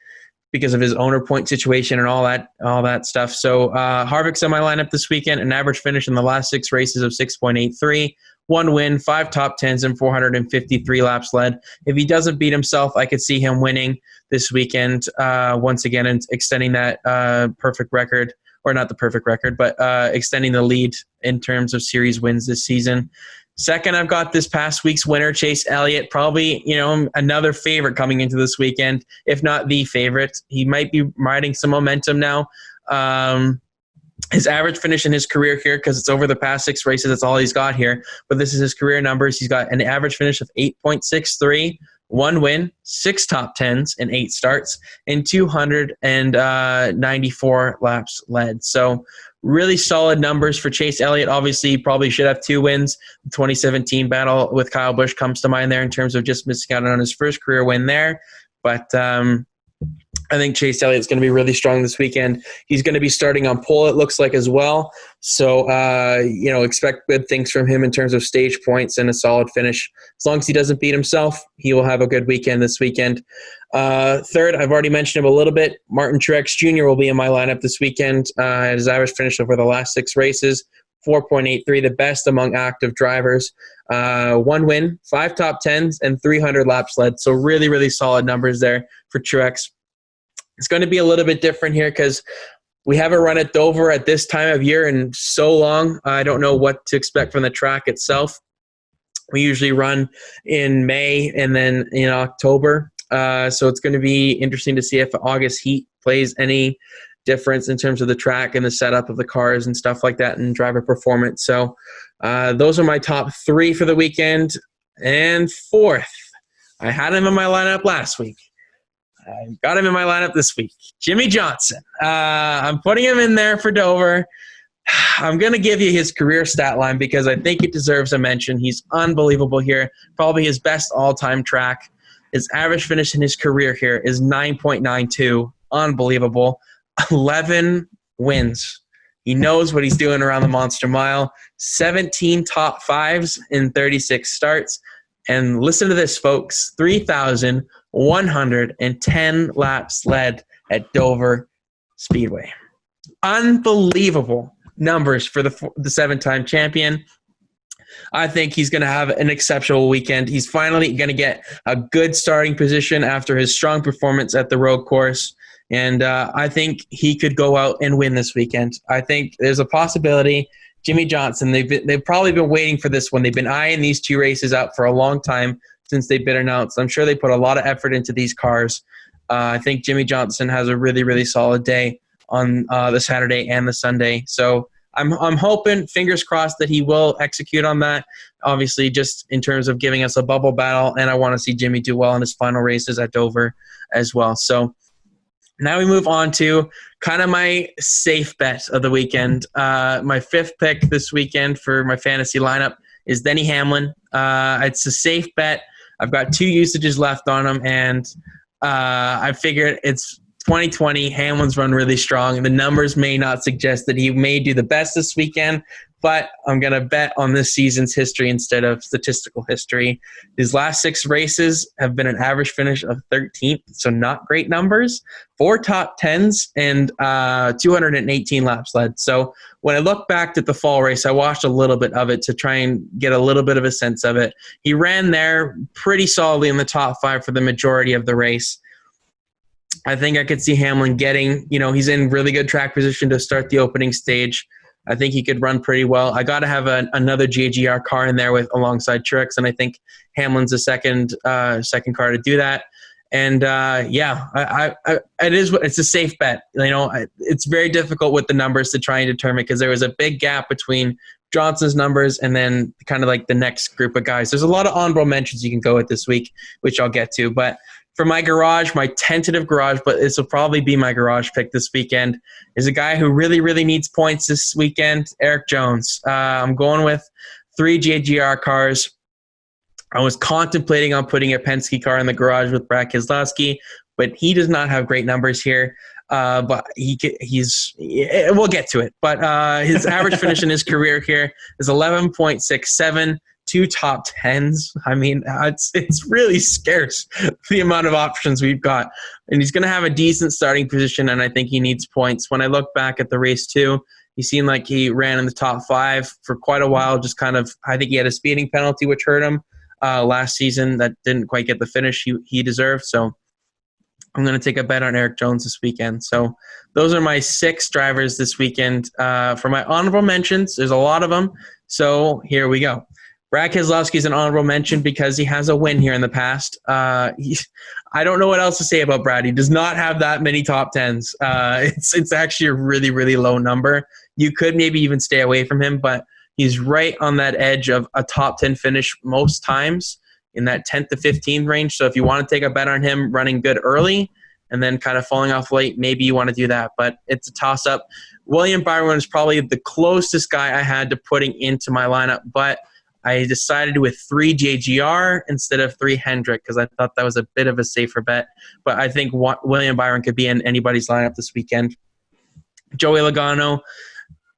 because of his owner point situation and all that stuff. So Harvick's in my lineup this weekend, an average finish in the last 6 races of 6.83, 1 win, 5 top 10s, and 453 laps led. If he doesn't beat himself, I could see him winning this weekend once again and extending that perfect record, or not the perfect record, but extending the lead in terms of series wins this season. Second, I've got this past week's winner, Chase Elliott, probably, another favorite coming into this weekend, if not the favorite. He might be riding some momentum now. His average finish in his career here, because it's over the past 6 races, that's all he's got here. But this is his career numbers. He's got an average finish of 8.63, 1 win, 6 top 10s in 8 starts, and 294 laps led. So really solid numbers for Chase Elliott. Obviously, he probably should have 2 wins. The 2017 battle with Kyle Busch comes to mind there in terms of just missing out on his first career win there. But I think Chase Elliott's going to be really strong this weekend. He's going to be starting on pole, it looks like, as well. So, expect good things from him in terms of stage points and a solid finish. As long as he doesn't beat himself, he will have a good weekend this weekend. Third, I've already mentioned him a little bit. Martin Truex Jr. will be in my lineup this weekend. His average finish over the last 6 races, 4.83, the best among active drivers. 1 win, 5 top 10s, and 300 laps led. So really, really solid numbers there for Truex. It's going to be a little bit different here because we haven't run at Dover at this time of year in so long. I don't know what to expect from the track itself. We usually run in May and then in October. So it's going to be interesting to see if August heat plays any difference in terms of the track and the setup of the cars and stuff like that and driver performance. So those are my top 3 for the weekend. And fourth, I had him in my lineup last week. I got him in my lineup this week. Jimmie Johnson. I'm putting him in there for Dover. I'm going to give you his career stat line because I think it deserves a mention. He's unbelievable here. Probably his best all-time track. His average finish in his career here is 9.92. Unbelievable. 11 wins. He knows what he's doing around the Monster Mile. 17 top 5s in 36 starts. And listen to this, folks. 3,110 laps led at Dover Speedway. Unbelievable numbers for the 7-time champion. I think he's going to have an exceptional weekend. He's finally going to get a good starting position after his strong performance at the road course. And I think he could go out and win this weekend. I think there's a possibility. Jimmie Johnson, they've probably been waiting for this one. They've been eyeing these 2 races out for a long time since they've been announced. I'm sure they put a lot of effort into these cars. I think Jimmie Johnson has a really, really solid day on the Saturday and the Sunday. So I'm hoping, fingers crossed, that he will execute on that. Obviously, just in terms of giving us a bubble battle, and I want to see Jimmie do well in his final races at Dover as well. So now we move on to kind of my safe bet of the weekend. My 5th pick this weekend for my fantasy lineup is Denny Hamlin. It's a safe bet. I've got 2 usages left on him, and I figured it's 2020. Hamlin's run really strong. The numbers may not suggest that he may do the best this weekend, but I'm going to bet on this season's history instead of statistical history. His last 6 races have been an average finish of 13th, so not great numbers. 4 top 10s and 218 laps led. So when I look back at the fall race, I watched a little bit of it to try and get a little bit of a sense of it. He ran there pretty solidly in the top 5 for the majority of the race. I think I could see Hamlin getting, he's in really good track position to start the opening stage. I think he could run pretty well. I got to have another JGR car in there alongside Truex, and I think Hamlin's a second car to do that. And it's a safe bet. It's very difficult with the numbers to try and determine because there was a big gap between Johnson's numbers and then kind of like the next group of guys. There's a lot of honorable mentions you can go with this week, which I'll get to. But for my garage, my tentative garage, but this will probably be my garage pick this weekend, is a guy who really, really needs points this weekend, Eric Jones. I'm going with 3 JGR cars. I was contemplating on putting a Penske car in the garage with Brad Keselowski, but he does not have great numbers here. But we'll get to it. But his average finish in his career here is 11.67. 2 top 10s. I mean, it's really scarce, the amount of options we've got. And he's going to have a decent starting position, and I think he needs points. When I look back at the race too, he seemed like he ran in the top 5 for quite a while. Just kind of, I think he had a speeding penalty, which hurt him last season. That didn't quite get the finish he deserved. So I'm going to take a bet on Eric Jones this weekend. So those are my 6 drivers this weekend. For my honorable mentions, there's a lot of them. So here we go. Brad Keselowski is an honorable mention because he has a win here in the past. I don't know what else to say about Brad. He does not have that many top 10s. It's actually a really, really low number. You could maybe even stay away from him, but he's right on that edge of a top 10 finish most times in that 10th to 15th range. So if you want to take a bet on him running good early and then kind of falling off late, maybe you want to do that. But it's a toss-up. William Byron is probably the closest guy I had to putting into my lineup, but I decided with 3 JGR instead of 3 Hendrick because I thought that was a bit of a safer bet. But I think William Byron could be in anybody's lineup this weekend. Joey Logano,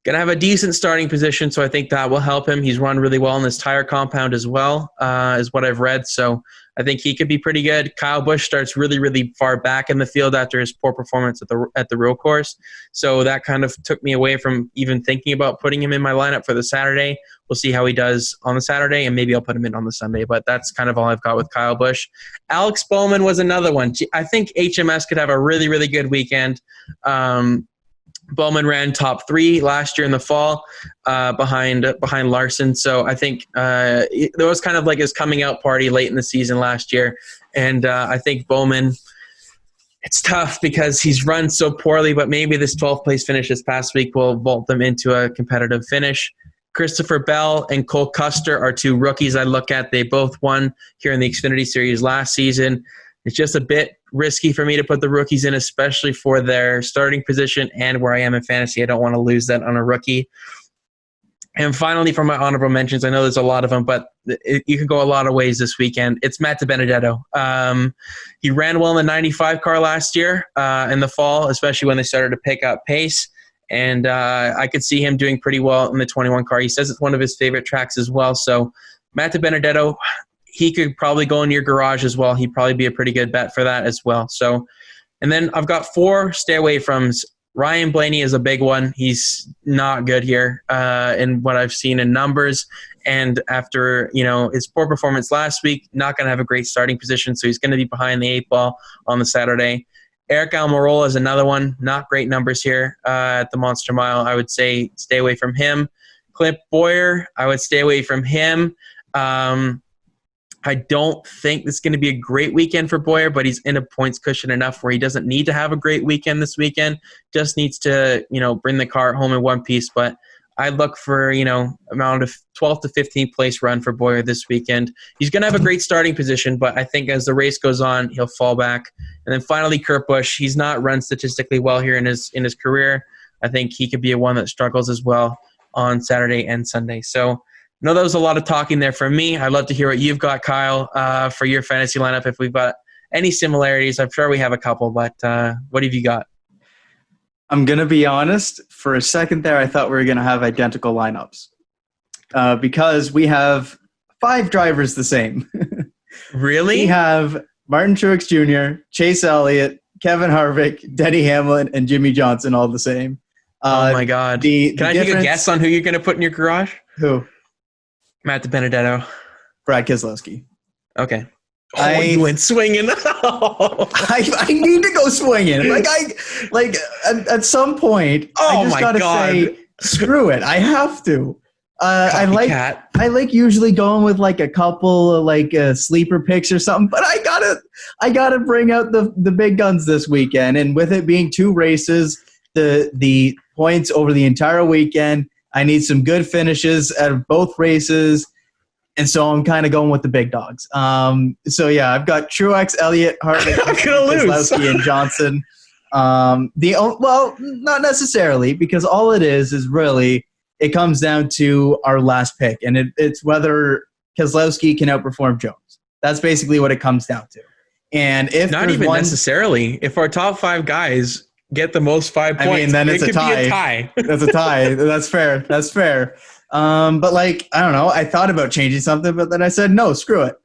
going to have a decent starting position, so I think that will help him. He's run really well in this tire compound as well, is what I've read. So I think he could be pretty good. Kyle Busch starts really, really far back in the field after his poor performance at the road course. So that kind of took me away from even thinking about putting him in my lineup for the Saturday. We'll see how he does on the Saturday, and maybe I'll put him in on the Sunday. But that's kind of all I've got with Kyle Busch. Alex Bowman was another one. I think HMS could have a really, really good weekend. Bowman ran top 3 last year in the fall behind Larson. So I think there was kind of like his coming out party late in the season last year. And I think Bowman, it's tough because he's run so poorly, but maybe this 12th place finish this past week will vault them into a competitive finish. Christopher Bell and Cole Custer are 2 rookies I look at. They both won here in the Xfinity Series last season. It's just a bit risky for me to put the rookies in, especially for their starting position and where I am in fantasy. I don't want to lose that on a rookie. And finally, for my honorable mentions, I know there's a lot of them, but you can go a lot of ways this weekend. It's Matt DiBenedetto. He ran well in the 95 car last year in the fall, especially when they started to pick up pace. And I could see him doing pretty well in the 21 car. He says it's one of his favorite tracks as well. So Matt DiBenedetto, he could probably go in your garage as well. He'd probably be a pretty good bet for that as well. So, and then I've got 4 stay away froms. Ryan Blaney is a big one. He's not good here in what I've seen in numbers. And after, his poor performance last week, not going to have a great starting position. So he's going to be behind the 8 ball on the Saturday. Eric Almirola is another one. Not great numbers here at the Monster Mile. I would say stay away from him. Clint Boyer, I would stay away from him. I don't think this is going to be a great weekend for Boyer, but he's in a points cushion enough where he doesn't need to have a great weekend this weekend. Just needs to, bring the car home in one piece. But I look for, around a 12th to 15th place run for Boyer this weekend. He's going to have a great starting position, but I think as the race goes on, he'll fall back. And then finally, Kurt Busch. He's not run statistically well here in his career. I think he could be a one that struggles as well on Saturday and Sunday. So know that was a lot of talking there from me. I'd love to hear what you've got, Kyle, for your fantasy lineup. If we've got any similarities, I'm sure we have a couple, but what have you got? I'm going to be honest. For a second there, I thought we were going to have identical lineups because we have 5 drivers the same. Really? We have Martin Truex Jr., Chase Elliott, Kevin Harvick, Denny Hamlin, and Jimmy Johnson all the same. Oh, my God. Can I take a guess on who you're going to put in your garage? Who? Matt DiBenedetto. Brad Keselowski. Okay. You went swinging. I need to go swinging. At some point, I just gotta say, screw it. I have to. I like usually going with like a couple of like sleeper picks or something, but I gotta bring out the big guns this weekend. And with it being 2 races, the points over the entire weekend, I need some good finishes out of both races. And so I'm kind of going with the big dogs. So yeah, I've got Truex, Elliott, Harvick, Keselowski, and Johnson. Well, not necessarily, because all it is really it comes down to our last pick, and it's whether Keselowski can outperform Jones. That's basically what it comes down to. And if not even necessarily, if our top 5 guys get the most 5 points, I mean, then it's a tie. That's a tie. That's fair. That's fair. But like, I don't know, I thought about changing something, but then I said, no, screw it.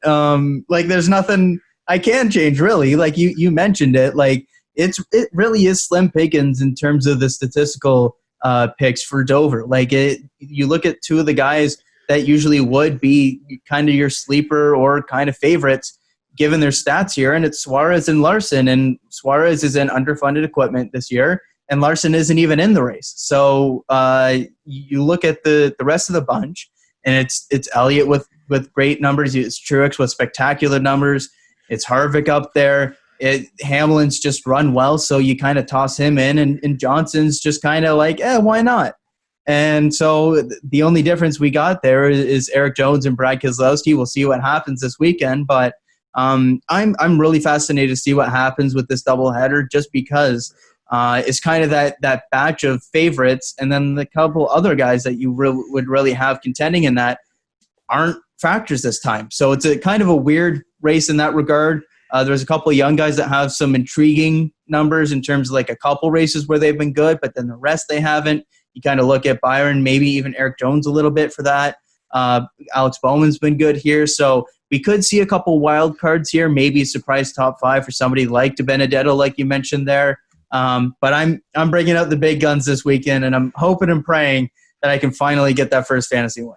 Like there's nothing I can change really. Like you mentioned it, like it really is slim pickings in terms of the statistical picks for Dover. Like you look at 2 of the guys that usually would be kind of your sleeper or kind of favorites given their stats here. And it's Suarez and Larson, and Suarez is in underfunded equipment this year. And Larson isn't even in the race. So you look at the rest of the bunch, and it's Elliott with great numbers. It's Truex with spectacular numbers. It's Harvick up there. Hamlin's just run well, so you kind of toss him in. And Johnson's just kind of like, why not? And so the only difference we got there is Eric Jones and Brad Keselowski. We'll see what happens this weekend. But I'm really fascinated to see what happens with this doubleheader, just because it's kind of that batch of favorites, and then the couple other guys that you would really have contending in that aren't factors this time. So it's a kind of a weird race in that regard. There's a couple of young guys that have some intriguing numbers in terms of like a couple races where they've been good, but then the rest they haven't. You kind of look at Byron, maybe even Eric Jones a little bit for that. Alex Bowman's been good here. So we could see a couple wild cards here, maybe a surprise top 5 for somebody like DiBenedetto, like you mentioned there. But I'm bringing out the big guns this weekend, and I'm hoping and praying that I can finally get that first fantasy win.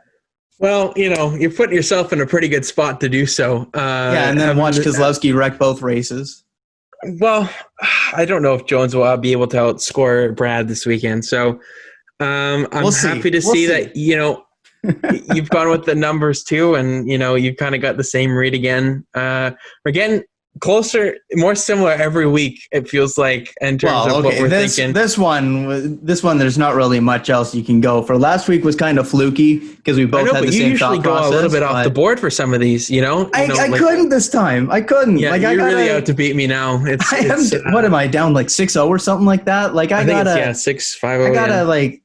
Well, you're putting yourself in a pretty good spot to do so. And then watch Keselowski wreck both races. Well, I don't know if Jones will be able to outscore Brad this weekend. So I'm happy to see that, you've gone with the numbers too, and, you've kind of got the same read again. We're getting closer, more similar every week, it feels like, in terms of what we're thinking. This one, there's not really much else you can go for. Last week was kind of fluky because we both had the same thought process. You usually go a little bit off the board for some of these, I couldn't this time. I couldn't. Yeah, you're really out to beat me now. What am I, down like 6-0 or something like that? Like I gotta, 6-5. I gotta like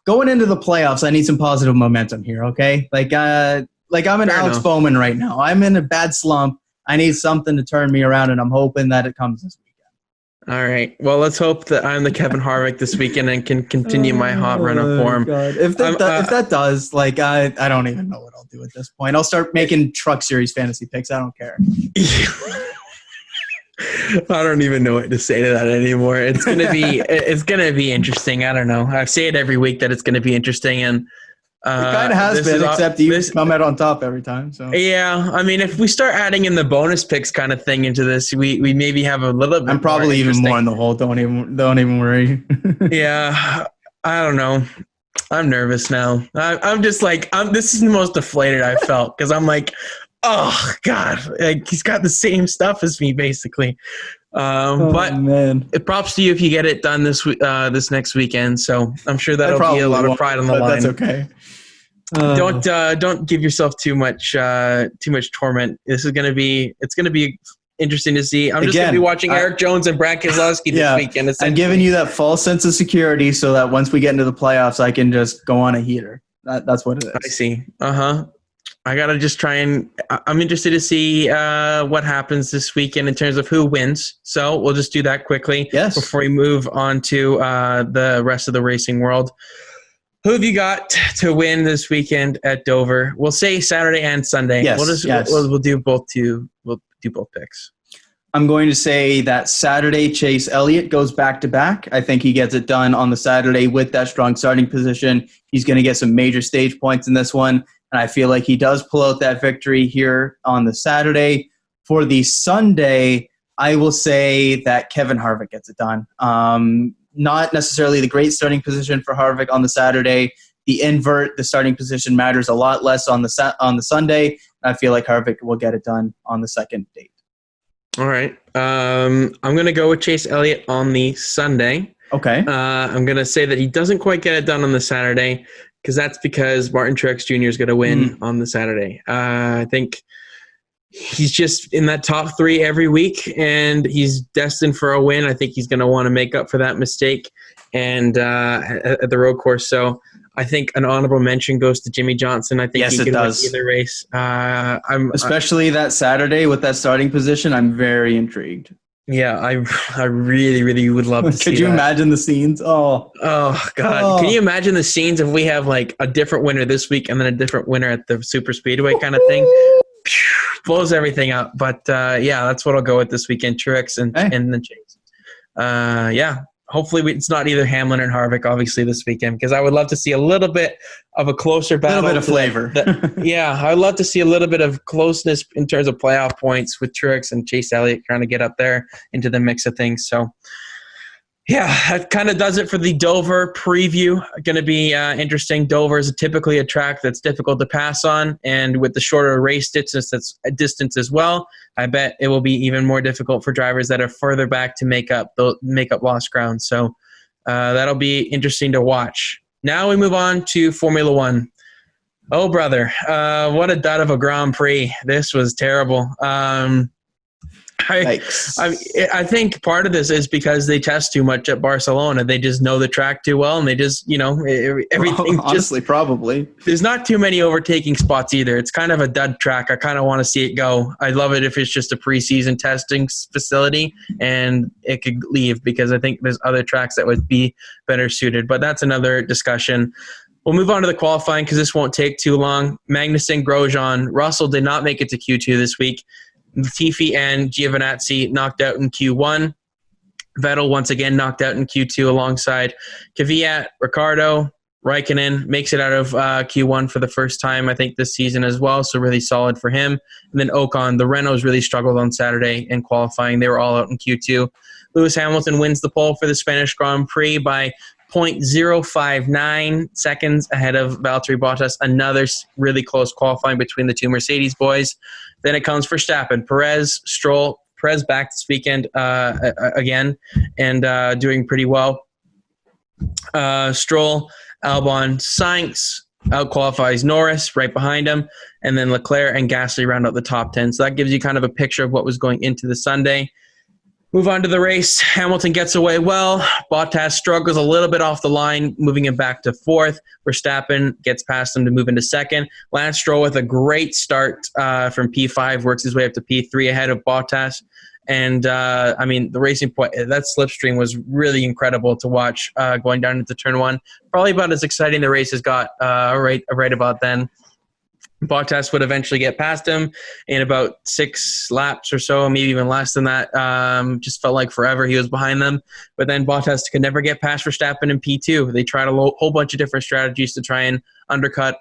going into the playoffs. I need some positive momentum here. Okay, like I'm an Alex Bowman right now. I'm in a bad slump. I need something to turn me around, and I'm hoping that it comes this weekend. All right. Well, let's hope that I'm the Kevin Harvick this weekend and can continue my hot run of form. God. If that does, like, I don't even know what I'll do at this point. I'll start making Truck Series fantasy picks. I don't care. I don't even know what to say to that anymore. It's gonna be interesting. I don't know. I say it every week that it's gonna be interesting, and it kind of has been, except you come out on top every time. So yeah, I mean, if we start adding in the bonus picks kind of thing into this, we maybe have a little bit. I'm probably even more in the hole. Don't even worry. Yeah, I don't know. I'm nervous now. I'm just like, this is the most deflated I've felt, because I'm like, oh God, like he's got the same stuff as me basically. But man, it props to you if you get it done this next weekend. So I'm sure that'll be a lot of pride on the line. That's okay. Don't give yourself too much torment. It's gonna be interesting to see. I'm just gonna be watching Eric Jones and Brad Keselowski this weekend. I'm giving you that false sense of security so that once we get into the playoffs, I can just go on a heater. That's what it I is. see. I got to just I'm interested to see what happens this weekend in terms of who wins. So we'll just do that quickly before we move on to the rest of the racing world. Who have you got to win this weekend at Dover? We'll say Saturday and Sunday. Yes. We'll do both picks. I'm going to say that Saturday, Chase Elliott goes back-to-back. I think he gets it done on the Saturday with that strong starting position. He's going to get some major stage points in this one, and I feel like he does pull out that victory here on the Saturday. For the Sunday, I will say that Kevin Harvick gets it done. Not necessarily the great starting position for Harvick on the Saturday. The invert, the starting position matters a lot less on the Sunday. I feel like Harvick will get it done on the second date. All right. I'm going to go with Chase Elliott on the Sunday. Okay. I'm going to say that he doesn't quite get it done on the Saturday because Martin Truex Jr. is going to win on the Saturday. I think he's just in that top three every week, and he's destined for a win. I think he's going to want to make up for that mistake and at the road course. So I think an honorable mention goes to Jimmy Johnson. I think he can win either race. Especially that Saturday with that starting position, I'm very intrigued. Yeah, I really, really would love to see that. Could you imagine the scenes? Oh, God. Can you imagine the scenes if we have like a different winner this week and then a different winner at the Super Speedway kind of thing? Blows everything up. But, yeah, that's what I'll go with this weekend, Truex and then Chase. Yeah. Hopefully it's not either Hamlin or Harvick, obviously, this weekend, because I would love to see a little bit of a closer battle. A little bit of flavor. Yeah, I'd love to see a little bit of closeness in terms of playoff points with Truex and Chase Elliott trying to get up there into the mix of things. So, yeah, that kind of does it for the Dover preview. Going to be interesting. Dover is typically a track that's difficult to pass on, and with the shorter race distance, that's a distance as well. I bet it will be even more difficult for drivers that are further back to make up lost ground. So that'll be interesting to watch. Now we move on to Formula One. Oh, brother, what a dud of a Grand Prix. This was terrible. I think part of this is because they test too much at Barcelona. They just know the track too well, and they just, everything. Honestly, probably. There's not too many overtaking spots either. It's kind of a dud track. I kind of want to see it go. I'd love it if it's just a preseason testing facility and it could leave, because I think there's other tracks that would be better suited. But that's another discussion. We'll move on to the qualifying because this won't take too long. Magnussen, Grosjean, Russell did not make it to Q2 this week. Latifi and Giovinazzi knocked out in Q1. Vettel once again knocked out in Q2 alongside Kvyat, Ricciardo. Raikkonen makes it out of Q1 for the first time, I think, this season as well, so really solid for him. And then Ocon, the Renaults really struggled on Saturday in qualifying. They were all out in Q2. Lewis Hamilton wins the pole for the Spanish Grand Prix by 0.059 seconds ahead of Valtteri Bottas. Another really close qualifying between the two Mercedes boys. Then it comes Verstappen, Perez, Stroll. Perez back this weekend again and doing pretty well. Stroll, Albon, Sainz out-qualifies Norris right behind him. And then Leclerc and Gasly round out the top 10. So that gives you kind of a picture of what was going into the Sunday. Move on to the race. Hamilton gets away well. Bottas struggles a little bit off the line, moving him back to fourth. Verstappen gets past him to move into second. Lance Stroll with a great start from P5, works his way up to P3 ahead of Bottas. And, the racing point, that slipstream was really incredible to watch going down into turn one. Probably about as exciting the race has got right about then. Bottas would eventually get past him in about 6 laps or so, maybe even less than that. Just felt like forever he was behind them. But then Bottas could never get past Verstappen in P2. They tried a whole bunch of different strategies to try and overcut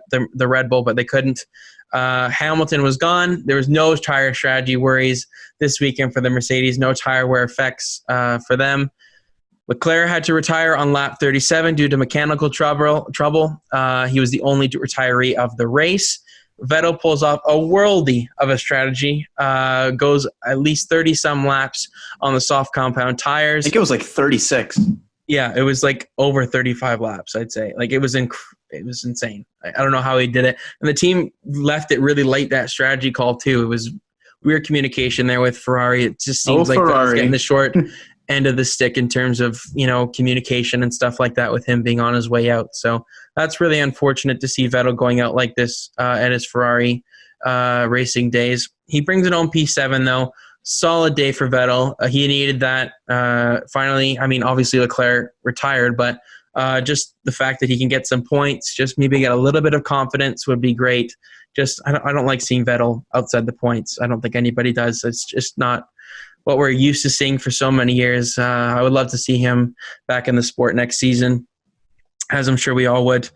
the Red Bull, but they couldn't. Hamilton was gone. There was no tire strategy worries this weekend for the Mercedes, no tire wear effects for them. Leclerc had to retire on lap 37 due to mechanical trouble. He was the only retiree of the race. Vettel pulls off a worldie of a strategy, goes at least 30-some laps on the soft compound tires. I think it was like 36. Yeah, it was like over 35 laps, I'd say. Like it was insane. I don't know how he did it. And the team left it really late, that strategy call too. It was weird communication there with Ferrari. It just seems like Ferrari was getting the short end of the stick in terms of, communication and stuff like that with him being on his way out. So that's really unfortunate to see Vettel going out like this at his Ferrari racing days. He brings it home P7 though. Solid day for Vettel. He needed that finally. I mean, obviously Leclerc retired, but just the fact that he can get some points, just maybe get a little bit of confidence would be great. Just I don't like seeing Vettel outside the points. I don't think anybody does. It's just not what we're used to seeing for so many years. I would love to see him back in the sport next season, as I'm sure we all would. And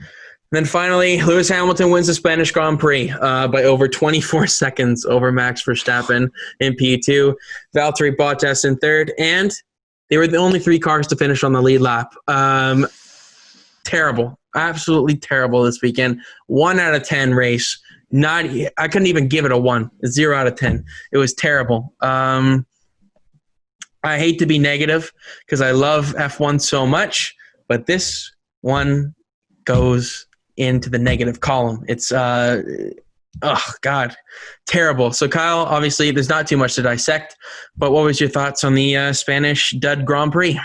then finally, Lewis Hamilton wins the Spanish Grand Prix by over 24 seconds over Max Verstappen in P2. Valtteri Bottas in third, and they were the only 3 cars to finish on the lead lap. Terrible, absolutely terrible this weekend. 1 out of 10 race. I couldn't even give it a 1. 0 out of 10. It was terrible. I hate to be negative because I love F1 so much, but this one goes into the negative column. It's terrible. So Kyle, obviously there's not too much to dissect, but what was your thoughts on the Spanish dud Grand Prix?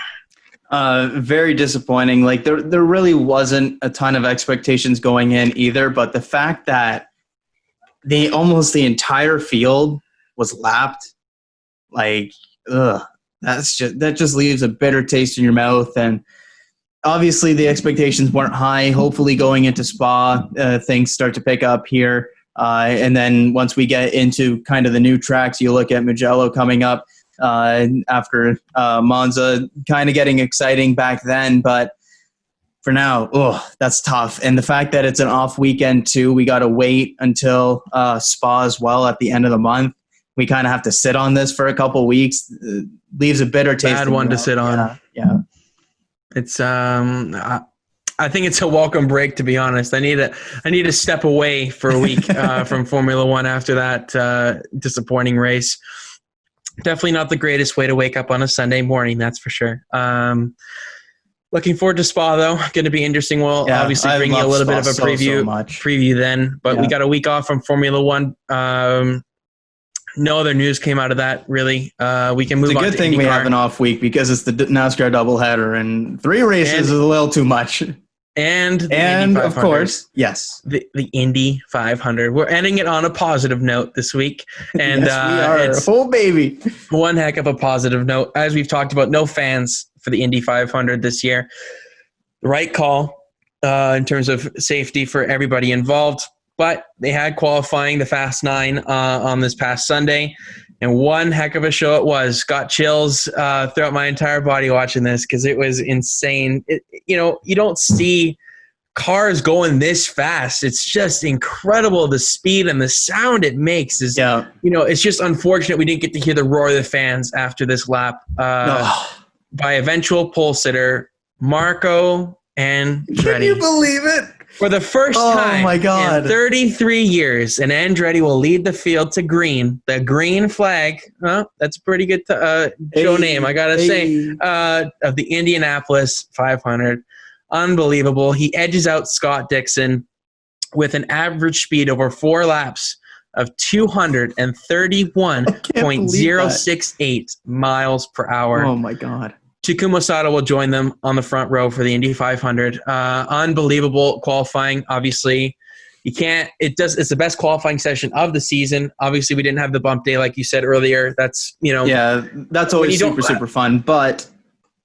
Very disappointing. Like there really wasn't a ton of expectations going in either, but the fact that almost the entire field was lapped, like, that just leaves a bitter taste in your mouth. And obviously the expectations weren't high. Hopefully going into Spa, things start to pick up here. And then once we get into kind of the new tracks, you look at Mugello coming up after Monza, kind of getting exciting back then. But for now, that's tough. And the fact that it's an off weekend too, we got to wait until Spa as well at the end of the month. We kind of have to sit on this for a couple weeks. Leaves a bitter taste. Bad one to sit on. Yeah. It's I think it's a welcome break, to be honest. I need to step away for a week from Formula One after that disappointing race. Definitely not the greatest way to wake up on a Sunday morning, that's for sure. Looking forward to Spa, though. Going to be interesting. We'll obviously bring you a little bit of a preview then. But we got a week off from Formula One. No other news came out of that, really. We can move on to It's a good thing IndyCar. we have an off week because it's the NASCAR doubleheader, and 3 races is a little too much. And of course, yes, the Indy 500. We're ending it on a positive note this week. And yes, we are. Baby. One heck of a positive note. As we've talked about, no fans for the Indy 500 this year. The right call in terms of safety for everybody involved. But they had qualifying, the Fast 9, on this past Sunday. And one heck of a show it was. Got chills throughout my entire body watching this because it was insane. You don't see cars going this fast. It's just incredible, the speed and the sound it makes. It's just unfortunate we didn't get to hear the roar of the fans after this lap by eventual pole sitter Marco Andretti. Can you believe it? For the first time in 33 years, an Andretti will lead the field to green. The green flag, that's a pretty good show name, I got to say, of the Indianapolis 500. Unbelievable. He edges out Scott Dixon with an average speed over 4 laps of 231.068 miles per hour. Oh, my God. Takuma Sato will join them on the front row for the Indy 500. Unbelievable qualifying. Obviously, it's the best qualifying session of the season. Obviously, we didn't have the bump day like you said earlier. That's that's always super fun. But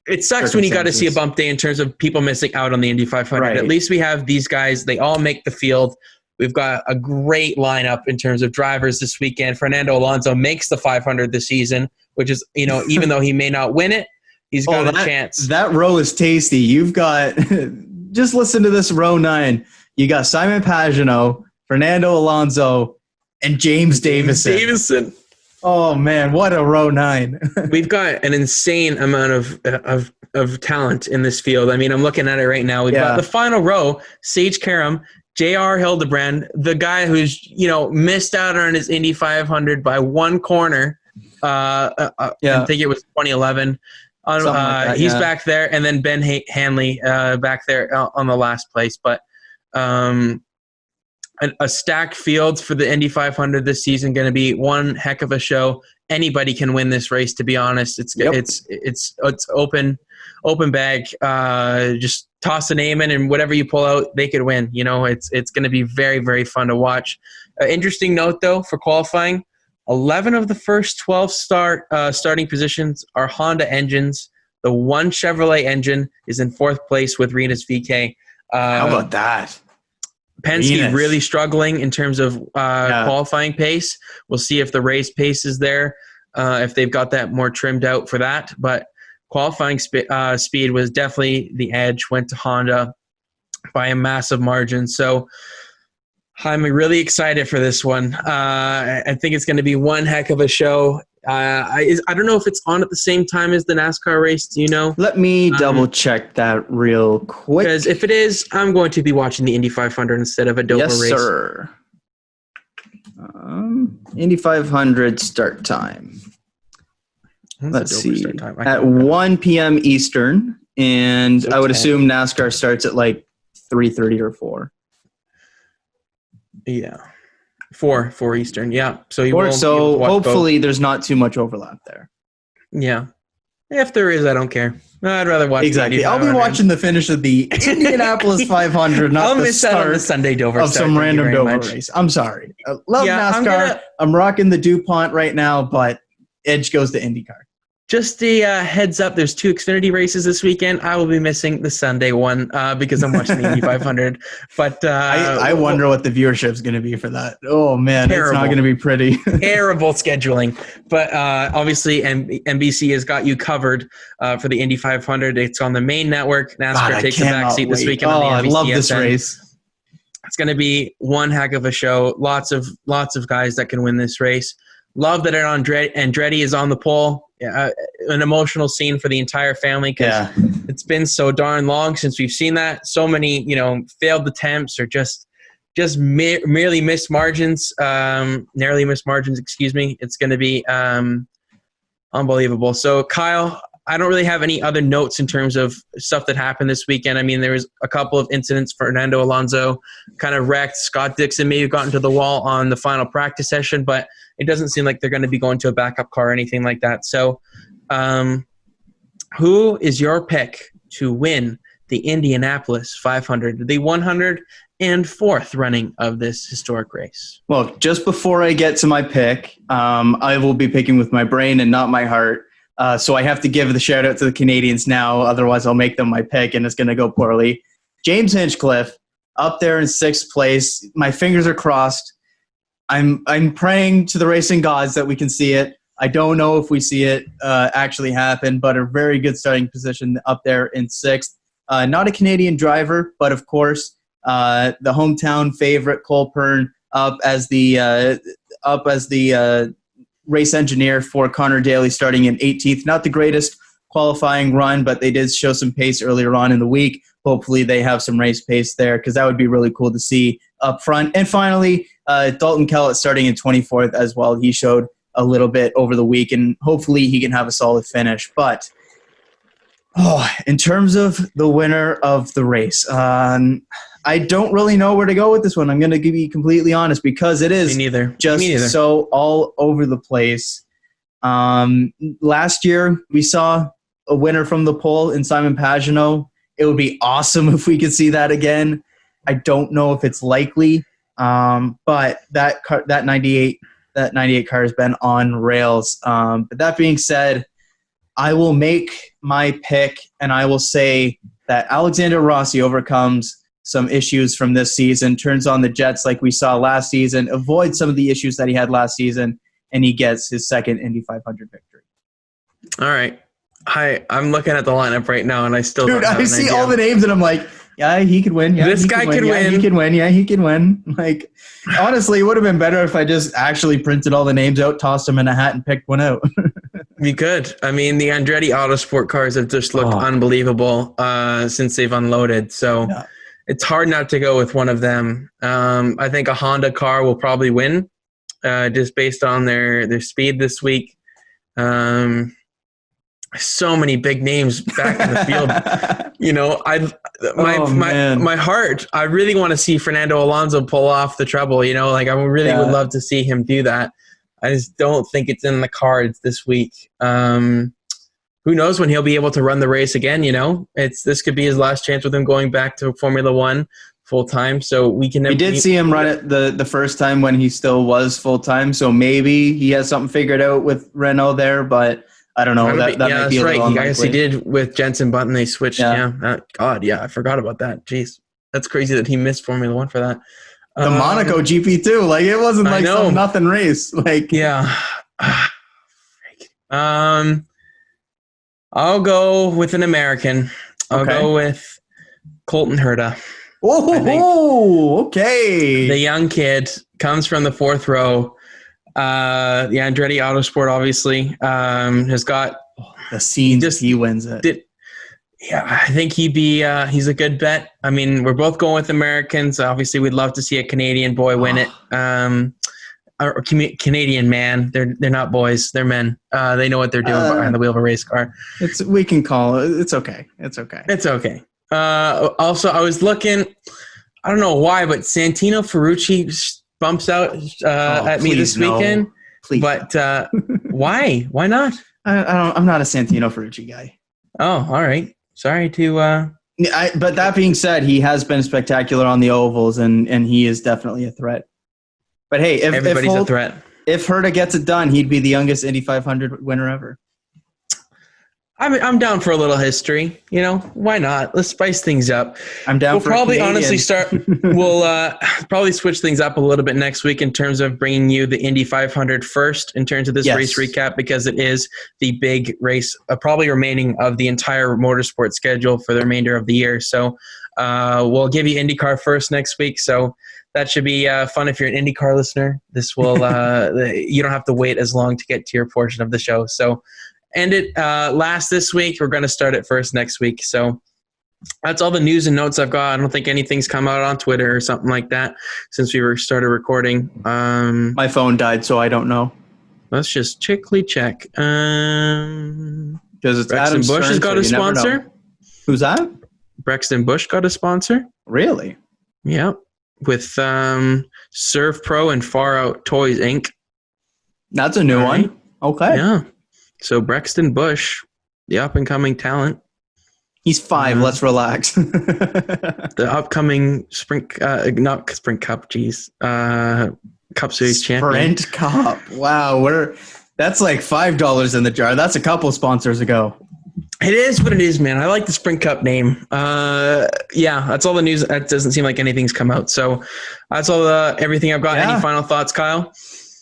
it sucks when you got to see a bump day in terms of people missing out on the Indy 500. Right. At least we have these guys. They all make the field. We've got a great lineup in terms of drivers this weekend. Fernando Alonso makes the 500 this season, which is even though he may not win it, he's got a chance. That row is tasty. You've got, just listen to this row 9. You got Simon Pagenaud, Fernando Alonso, and James Davison. Oh, man, what a row 9. We've got an insane amount of talent in this field. I mean, I'm looking at it right now. We've got the final row, Sage Karam, J.R. Hildebrand, the guy who's, missed out on his Indy 500 by 1 corner. I think it was 2011. He's back there, and then Ben Hanley back there on the last place. But a stacked field for the Indy 500 this season. Going to be one heck of a show. Anybody can win this race, to be honest. It's open bag. Just toss a name in, and whatever you pull out, they could win. It's going to be very, very fun to watch. Interesting note, though, for qualifying, 11 of the first 12 starting positions are Honda engines. The one Chevrolet engine is in fourth place with Rena's VK. How about that? Penske really struggling in terms of qualifying pace. We'll see if the race pace is there, if they've got that more trimmed out for that. But qualifying speed was definitely the edge, went to Honda by a massive margin. So I'm really excited for this one. I think it's going to be one heck of a show. I don't know if it's on at the same time as the NASCAR race. Do you know? Let me double check that real quick. Because if it is, I'm going to be watching the Indy 500 instead of a Dover race. Yes, sir. Indy 500 start time. Let's see. At 1 p.m. Eastern, and so I would assume NASCAR starts at like 3:30 or 4. Yeah. 4 Eastern. Yeah. So hopefully there's not too much overlap there. Yeah. If there is, I don't care. I'd rather watch. Exactly. I'll be watching the finish of the Indianapolis 500, not the start of the Sunday Dover of some random Dover race. I'm sorry. I love NASCAR. I'm rocking the DuPont right now, but edge goes to IndyCar. Just a heads up, there's 2 Xfinity races this weekend. I will be missing the Sunday one because I'm watching the Indy 500. But I wonder what the viewership is going to be for that. Oh, man, terrible. It's not going to be pretty. Terrible scheduling. But obviously, NBC has got you covered for the Indy 500. It's on the main network. NASCAR takes a backseat this weekend on the NBC. I love this race. It's going to be one heck of a show. Lots of guys that can win this race. Love that Andretti is on the pole. An emotional scene for the entire family because it's been so darn long since we've seen that. So many, failed attempts or just merely missed margins, narrowly missed margins. Excuse me. It's going to be unbelievable. So, Kyle, I don't really have any other notes in terms of stuff that happened this weekend. I mean, there was a couple of incidents. Fernando Alonso kind of wrecked. Scott Dixon may have gotten to the wall on the final practice session, but it doesn't seem like they're going to be going to a backup car or anything like that. So who is your pick to win the Indianapolis 500, the 104th running of this historic race? Well, just before I get to my pick, I will be picking with my brain and not my heart. So I have to give the shout out to the Canadians now. Otherwise, I'll make them my pick, and it's going to go poorly. James Hinchcliffe up there in 6th place. My fingers are crossed. I'm praying to the racing gods that we can see it. I don't know if we see it actually happen, but a very good starting position up there in 6th. Not a Canadian driver, but of course the hometown favorite Cole Pearn up as the race engineer for Connor Daly, starting in 18th. Not the greatest qualifying run, but they did show some pace earlier on in the week. Hopefully they have some race pace there because that would be really cool to see up front. And finally, Dalton Kellett starting in 24th as well. He showed a little bit over the week, and hopefully he can have a solid finish. But in terms of the winner of the race, I don't really know where to go with this one. I'm going to be completely honest because it is just so all over the place. Last year, we saw a winner from the pole in Simon Pagenaud. It would be awesome if we could see that again. I don't know if it's likely, but that 98 car has been on rails. But that being said, I will make my pick, and I will say that Alexander Rossi overcomes some issues from this season, turns on the jets like we saw last season, avoids some of the issues that he had last season, and he gets his second Indy 500 victory. All right. I'm looking at the lineup right now, and I still don't have I see all the names, and I'm like, yeah, he could win. Yeah, this guy could win. He could win. Yeah, he could win. Like, honestly, it would have been better if I just actually printed all the names out, tossed them in a hat, and picked one out. You could. I mean, the Andretti Autosport cars have just looked unbelievable since they've unloaded. So it's hard not to go with one of them. I think a Honda car will probably win just based on their speed this week. So many big names back in the field. My heart, I really want to see Fernando Alonso pull off the treble, like I really would love to see him do that. I just don't think it's in the cards this week. Who knows when he'll be able to run the race again, this could be his last chance with him going back to Formula One full time. So we did see him run it the first time when he still was full time. So maybe he has something figured out with Renault there, but I don't know. That might be a little unlikely. I guess he did with Jensen Button. They switched. Yeah. I forgot about that. Jeez, that's crazy that he missed Formula One for that. The Monaco GP too. Like it wasn't like some nothing race. Like I'll go with an American. I'll go with Colton Herta. Oh, okay. The young kid comes from the fourth row. The Andretti Autosport obviously has got the scenes. He wins it. I think he's a good bet. I mean, we're both going with Americans. Obviously, we'd love to see a Canadian boy win it. Or Canadian man. They're not boys. They're men. They know what they're doing behind the wheel of a race car. We can call it. It's okay. It's okay. Also, I was looking. I don't know why, but Santino Ferrucci bumps out at me this weekend. Please. But why? Why not? I'm not a Santino Ferrucci guy. Oh, all right. Sorry to. But that being said, he has been spectacular on the ovals, and he is definitely a threat. But hey, everybody's a threat. If Herta gets it done, he'd be the youngest Indy 500 winner ever. I'm down for a little history. Why not? Let's spice things up. I'm down. We'll probably honestly start. We'll probably switch things up a little bit next week in terms of bringing you the Indy 500 first in terms of this race recap, because it is the big race, probably remaining of the entire motorsport schedule for the remainder of the year. So we'll give you IndyCar first next week. So that should be fun if you're an IndyCar listener. This will you don't have to wait as long to get to your portion of the show. So end it last this week. We're going to start it first next week. So that's all the news and notes I've got. I don't think anything's come out on Twitter or something like that since we started recording. My phone died, so I don't know. Let's just quickly check. Because it's Braxton Bush has got a sponsor. Who's that? Braxton Bush got a sponsor. Really? Yeah. With Serve Pro and Far Out Toys Inc. That's a new one. Okay. Yeah. So Braxton Bush, the up-and-coming talent. He's 5. Let's relax. The upcoming not Sprint Cup, Cup Series champion. Sprint Cup. Wow. That's like $5 in the jar. That's a couple sponsors ago. It is what it is, man. I like the Sprint Cup name. That's all the news. That doesn't seem like anything's come out. So that's all everything I've got. Yeah. Any final thoughts, Kyle?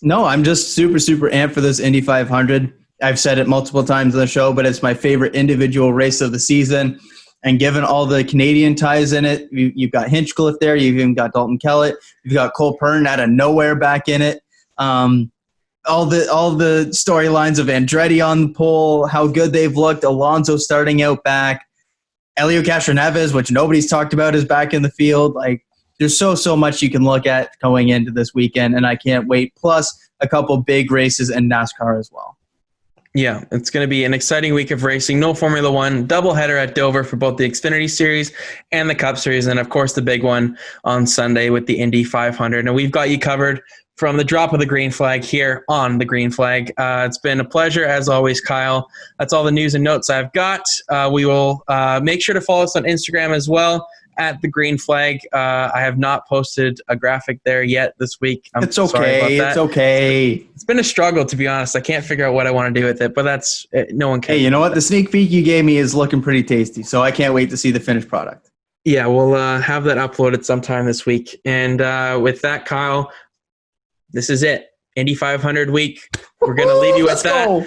No, I'm just super, super amped for this Indy 500. I've said it multiple times on the show, but it's my favorite individual race of the season. And given all the Canadian ties in it, you've got Hinchcliffe there. You've even got Dalton Kellett. You've got Cole Pearn out of nowhere back in it. All the storylines of Andretti on the pole, how good they've looked. Alonso starting out back. Elio Castroneves, which nobody's talked about, is back in the field. Like, there's so much you can look at going into this weekend, and I can't wait. Plus, a couple big races in NASCAR as well. Yeah, it's going to be an exciting week of racing. No Formula One, doubleheader at Dover for both the Xfinity Series and the Cup Series, and of course the big one on Sunday with the Indy 500. And we've got you covered from the drop of the green flag here on the green flag. It's been a pleasure as always, Kyle. That's all the news and notes I've got. We will make sure to follow us on Instagram as well at the green flag. I have not posted a graphic there yet this week. It's okay. It's okay. It's been a struggle, to be honest. I can't figure out what I want to do with it, but that's no one can. Hey, you know what? The sneak peek you gave me is looking pretty tasty, so I can't wait to see the finished product. Yeah, we'll have that uploaded sometime this week. And with that, Kyle, this is it. Indy 500 week. We're going to leave you with that. Go.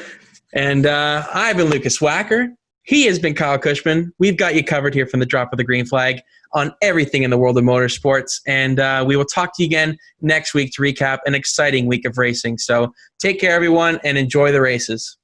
And I've been Lukas Wacker. He has been Kyle Cushman. We've got you covered here from the drop of the green flag on everything in the world of motorsports. And we will talk to you again next week to recap an exciting week of racing. So take care, everyone, and enjoy the races.